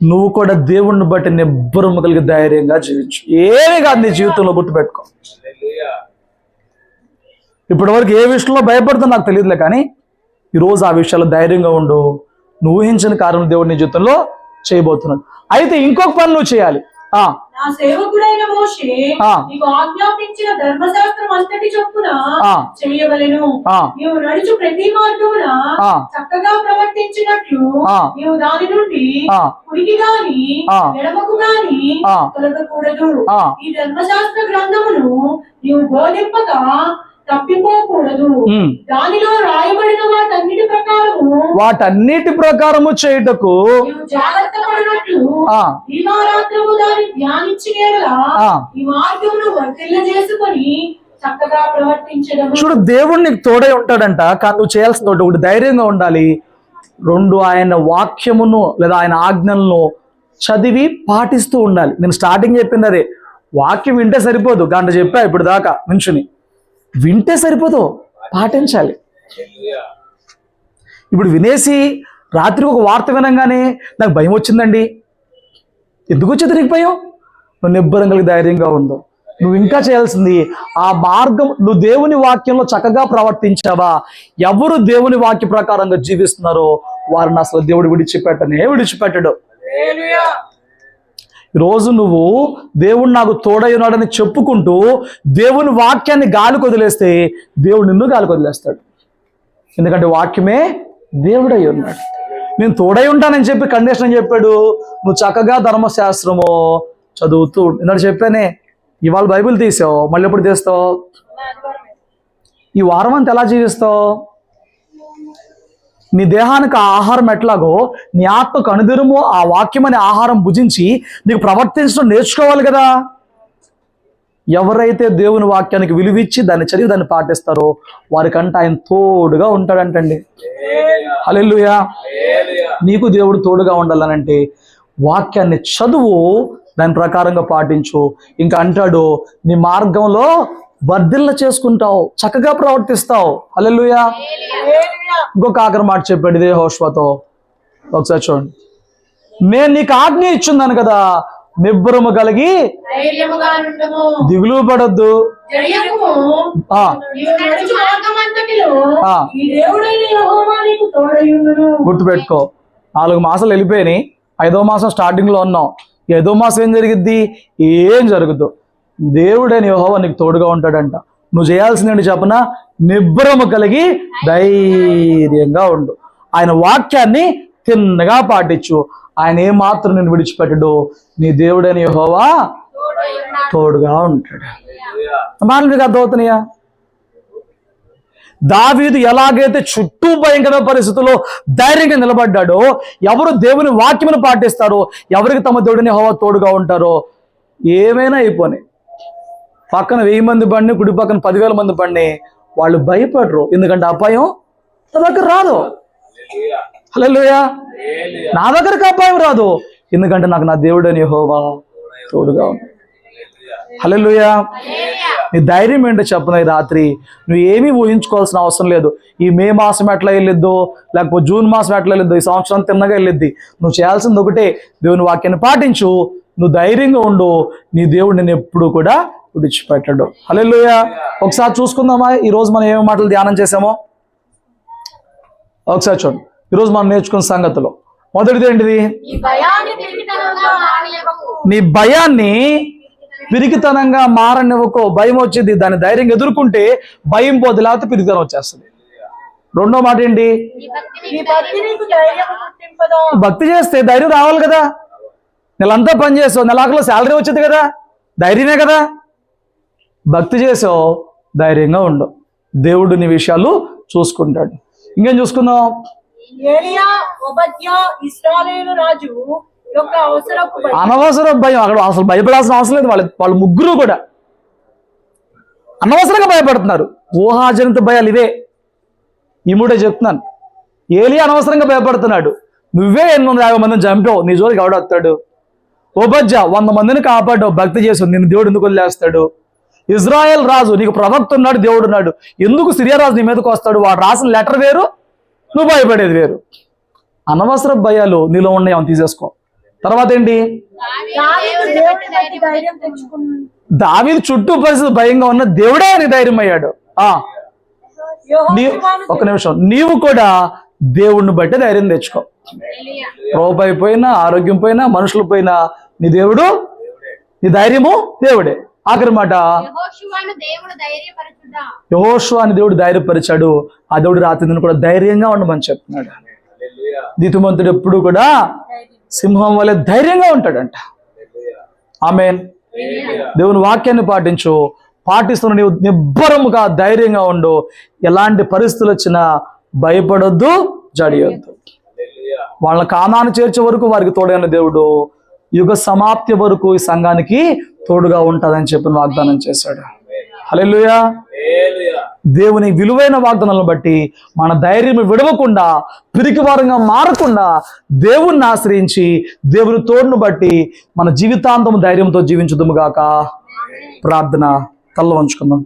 నువ్వు కూడా దేవుణ్ణి బట్టి నిబ్బరం కలిగి ధైర్యంగా జీవించు. ఏమీ కాదు నీ జీవితంలో, గుర్తుపెట్టుకో. ఇప్పటి వరకు ఏ విషయంలో భయపడుతుందో నాకు తెలియదులే, కానీ ఈరోజు ఆ విషయాల్లో ధైర్యంగా ఉండు. నువ్వు ఊహించిన కార్యం దేవుడు నీ జీవితంలో చేయబోతున్నాడు. అయితే ఇంకొక పని నువ్వు చేయాలి. నా సేవకుడైన మోషే నీకు ఆజ్ఞాపించిన ధర్మశాస్త్రం అంతటి చొప్పున చేయవలెను. నీవు నడుచు ప్రతి మార్గమున చక్కగా ప్రవర్తించినట్లు నీవు దాని నుండి కుడికి గాని ఎడమకు గాని తొలగకూడదు. ఈ ధర్మశాస్త్ర గ్రంథమును నీవు బోధింపక తప్పిపోకూడదు. దానిలో రాయబడిన వాటన్నిటి ప్రకారము వాటన్నిటి ప్రకారము చేయుటకు నీవు జాగ్రత్త పడినట్లు ఆ, దివారాత్రము దాన్ని ధ్యానించి ఆ. ఈ మార్గమును వర్తిల్ల చేసుకొని చక్కగా ప్రవర్తించడము. చూడు, దేవుడు నీకు తోడై ఉంటాడంట. కానీ నువ్వు చేయాల్సిన ఒకటి ధైర్యంగా ఉండాలి. రెండు, ఆయన వాక్యమును లేదా ఆయన ఆజ్ఞలను చదివి పాటిస్తూ ఉండాలి. నేను స్టార్టింగ్ చెప్పింది అదే. వాక్యం వింటే సరిపోదు, గంట చెప్పా ఇప్పుడు దాకా నుంచుని. వింటే సరిపోదు, పాటించాలి. ఇప్పుడు వినేసి రాత్రి ఒక వార్త వినంగానే నాకు భయం వచ్చిందండి. ఎందుకు వచ్చింది నీకు భయం? నువ్వు నిబ్బరం కలిగి ధైర్యంగా ఉండు. నువ్వు ఇంకా చేయాల్సింది ఆ మార్గం. నువ్వు దేవుని వాక్యంలో చక్కగా ప్రవర్తించావా? ఎవరు దేవుని వాక్య ప్రకారంగా జీవిస్తున్నారో వారిని అసలు దేవుడు విడిచిపెట్టడు. ఈరోజు నువ్వు దేవుడు నాకు తోడై ఉన్నాడని చెప్పుకుంటూ దేవుని వాక్యాన్ని గాలికి వదిలేస్తే దేవుడు నిన్ను గాలికి వదిలేస్తాడు. ఎందుకంటే వాక్యమే దేవుడై ఉన్నాడు. నేను తోడై ఉంటానని చెప్పి కండిషన్ అని చెప్పాడు. నువ్వు చక్కగా ధర్మశాస్త్రము చదువుతూ ఇందాక చెప్పానే, ఇవాళ బైబిల్ తీసావు, మళ్ళీ ఎప్పుడు తీస్తావు? ఈ వారం అంతా ఎలా జీవిస్తావు? నీ దేహానికి ఆహారం ఎట్లాగో నీ ఆత్మకు అనుదినము ఆ వాక్యం అనే ఆహారం భుజించి నీకు ప్రవర్తించడం నేర్చుకోవాలి కదా. ఎవరైతే దేవుని వాక్యానికి విలువిచ్చి దాన్ని చదివి దాన్ని పాటిస్తారో వారికంటే ఆయన తోడుగా ఉంటాడంటండి. హల్లెలూయా. నీకు దేవుడు తోడుగా ఉండాలనంటే వాక్యాన్ని చదువు, దాని ప్రకారంగా పాటించు. ఇంకా అంటాడు, నీ మార్గంలో వర్ధిల్ల చేసుకుంటావు, చక్కగా ప్రవర్తిస్తావు. హల్లెలూయా. ఇంకొక ఆఖరి మాట చెప్పాడు ఇదే యెహోషువతో. ఒకసారి చూడండి. నేను నీకు ఆజ్ఞ ఇచ్చున్నాను కదా, నిబ్బరము కలిగి ధైర్యముగా నుండుము, దిగులు పడొద్దు. జయము ఆ, నీవు నడుచు మార్గమంతటిలో ఆ. ఈ దేవుడైన యెహోవా నీకు తోడై ఉండును. గుర్తుపెట్టుకో, 4 మాసాలు వెళ్ళిపోయినాయి. 5వ మాసం స్టార్టింగ్ లో ఉన్నాం. ఈ 5వ మాసం ఏం జరిగిద్ది? ఏం జరుగుద్దు. దేవుడైన యెహోవా నీకు తోడుగా ఉంటాడంట. నువ్వు చేయాల్సింది ఏంటి చెప్పనా? నిబ్బరము కలిగి ధైర్యంగా ఉండు. ఆయన వాక్యాన్ని తిన్నగా పాటించు. ఆయన ఏమాత్రం నేను విడిచిపెట్టడు. నీ దేవుడైన యెహోవా తోడుగా ఉంటాడు. మాటలు మీకు అర్థమవుతున్నాయా? దావీదు ఎలాగైతే చుట్టూ భయంకర పరిస్థితుల్లో ధైర్యంగా నిలబడ్డాడో, ఎవరు దేవుని వాక్యమును పాటిస్తారో, ఎవరికి తమ దేవుడిని యెహోవా తోడుగా ఉంటారో ఏమైనా అయిపోయి, పక్కన 1000 మంది బండి, కుడి పక్కన 10,000 మంది బండి, వాళ్ళు భయపడరు. ఎందుకంటే అపాయం నా దగ్గర రాదు. హల్లెలూయా. నా దగ్గరకు అపాయం రాదు, ఎందుకంటే నాకు నా దేవుడని యెహోవా తోడుగా ఉంది. హల్లెలూయా. నీ ధైర్యం ఏంటో చెప్పను. ఈ రాత్రి నువ్వు ఏమీ ఊహించుకోవాల్సిన అవసరం లేదు. ఈ మే మాసం ఎట్లా వెళ్ళిద్దో, లేకపోతే జూన్ మాసం ఎట్లా వెళ్ళిద్దో, ఈ సంవత్సరం తిన్నగా వెళ్ళిద్ది. నువ్వు చేయాల్సింది ఒకటే, దేవుని వాక్యాన్ని పాటించు, నువ్వు ధైర్యంగా ఉండు. నీ దేవుడు నేను ఎప్పుడు కూడా విడిచిపెట్టడు. హల్లెలూయా. ఒకసారి చూసుకుందామా ఈరోజు మనం ఏమేమి మాటలు ధ్యానం చేసామో? ఒకసారి చూడండి. ఈరోజు మనం నేర్చుకున్న సంగతులు మొదటిది ఏంటిది? నీ భయాన్ని పిరికితనంగా మారనివ్వకో. భయం వచ్చింది, దాన్ని ధైర్యంగా ఎదుర్కొంటే భయం పోదు, లేకపోతే పిరికితనం వచ్చేస్తుంది. రెండో మాట ఏంటి? భక్తి చేస్తే ధైర్యం రావాలి కదా. నెలంతా పని చేసావు, నెలాఖరులో శాలరీ వచ్చేది కదా, ధైర్యమే కదా. భక్తి చేసావు, ధైర్యంగా ఉండు. దేవుడు నీ విషయాలు చూసుకుంటాడు. ఇంకేం చూసుకుందాం? ఏలియా, ఓబద్యా, ఇశ్రాయేలు రాజు యొక్క అవసరపు భయం. అనవసర భయం. అక్కడ అసలు భయపడాల్సిన అవసరం లేదు. వాళ్ళు ముగ్గురు కూడా అనవసరంగా భయపడుతున్నారు. ఊహాజనిత భయాలు ఇవే. ఈ మూడే చెప్తున్నాను. ఏలియా అనవసరంగా భయపడుతున్నాడు. నువ్వే 850 మందిని చంపావు, నీ జోలికి ఎవడొస్తాడు? ఓబద్యా 100 మందిని కాపాడావు, భక్తి చేసావు, నిన్ను దేవుడు ఎందుకు వదిలేస్తాడు? ఇజ్రాయెల్ రాజు, నీకు ప్రవక్త ఉన్నాడు, దేవుడు ఉన్నాడు, ఎందుకు సిరియా రాజు నీ మీదకి వస్తాడు? వాడు రాసిన లెటర్ వేరు, నువ్వు భయపడేది వేరు. అనవసర భయాలు నీలో ఉన్నాయి, అవి తీసేసుకో. తర్వాత ఏంటి? దావీదు చుట్టూ పరిస్థితి భయంగా ఉన్న దేవుడే నీ ధైర్యం అయ్యాడు. ఒక నిమిషం, నీవు కూడా దేవుడిని బట్టి ధైర్యం తెచ్చుకో. రూపాయి పోయినా, ఆరోగ్యం పోయినా, మనుషులు పోయినా, నీ దేవుడు, నీ ధైర్యము దేవుడే. ఆఖరి మాట, యెహోషువ అని దేవుడు ధైర్యపరిచాడు. ఆ దేవుడు రాత్రి నిన్ను కూడా ధైర్యంగా ఉండమని చెప్తున్నాడు. నీతిమంతుడు ఎప్పుడు కూడా సింహం వలె ధైర్యంగా ఉంటాడంట. ఆమేన్. దేవుని వాక్యాన్ని పాటించు, పాటిస్తున్న నీవు నిబ్బరముగా ధైర్యంగా ఉండు. ఎలాంటి పరిస్థితులు వచ్చినా భయపడొద్దు, జడియొద్దు. వాళ్ళ కానాను చేర్చే వరకు వారికి తోడైన దేవుడు యుగ సమాప్తి వరకు ఈ సంఘానికి తోడుగా ఉంటుందని చెప్పిన వాగ్దానం చేశాడు. హల్లెలూయా. దేవుని విలువైన వాగ్దానాలను బట్టి మన ధైర్యం విడవకుండా, పిరికివారంగా మారకుండా దేవుణ్ణి ఆశ్రయించి దేవుని తోడును బట్టి మన జీవితాంతం ధైర్యంతో జీవించుదుము గాక. ప్రార్థన. తల్ల వంచుకుందాం.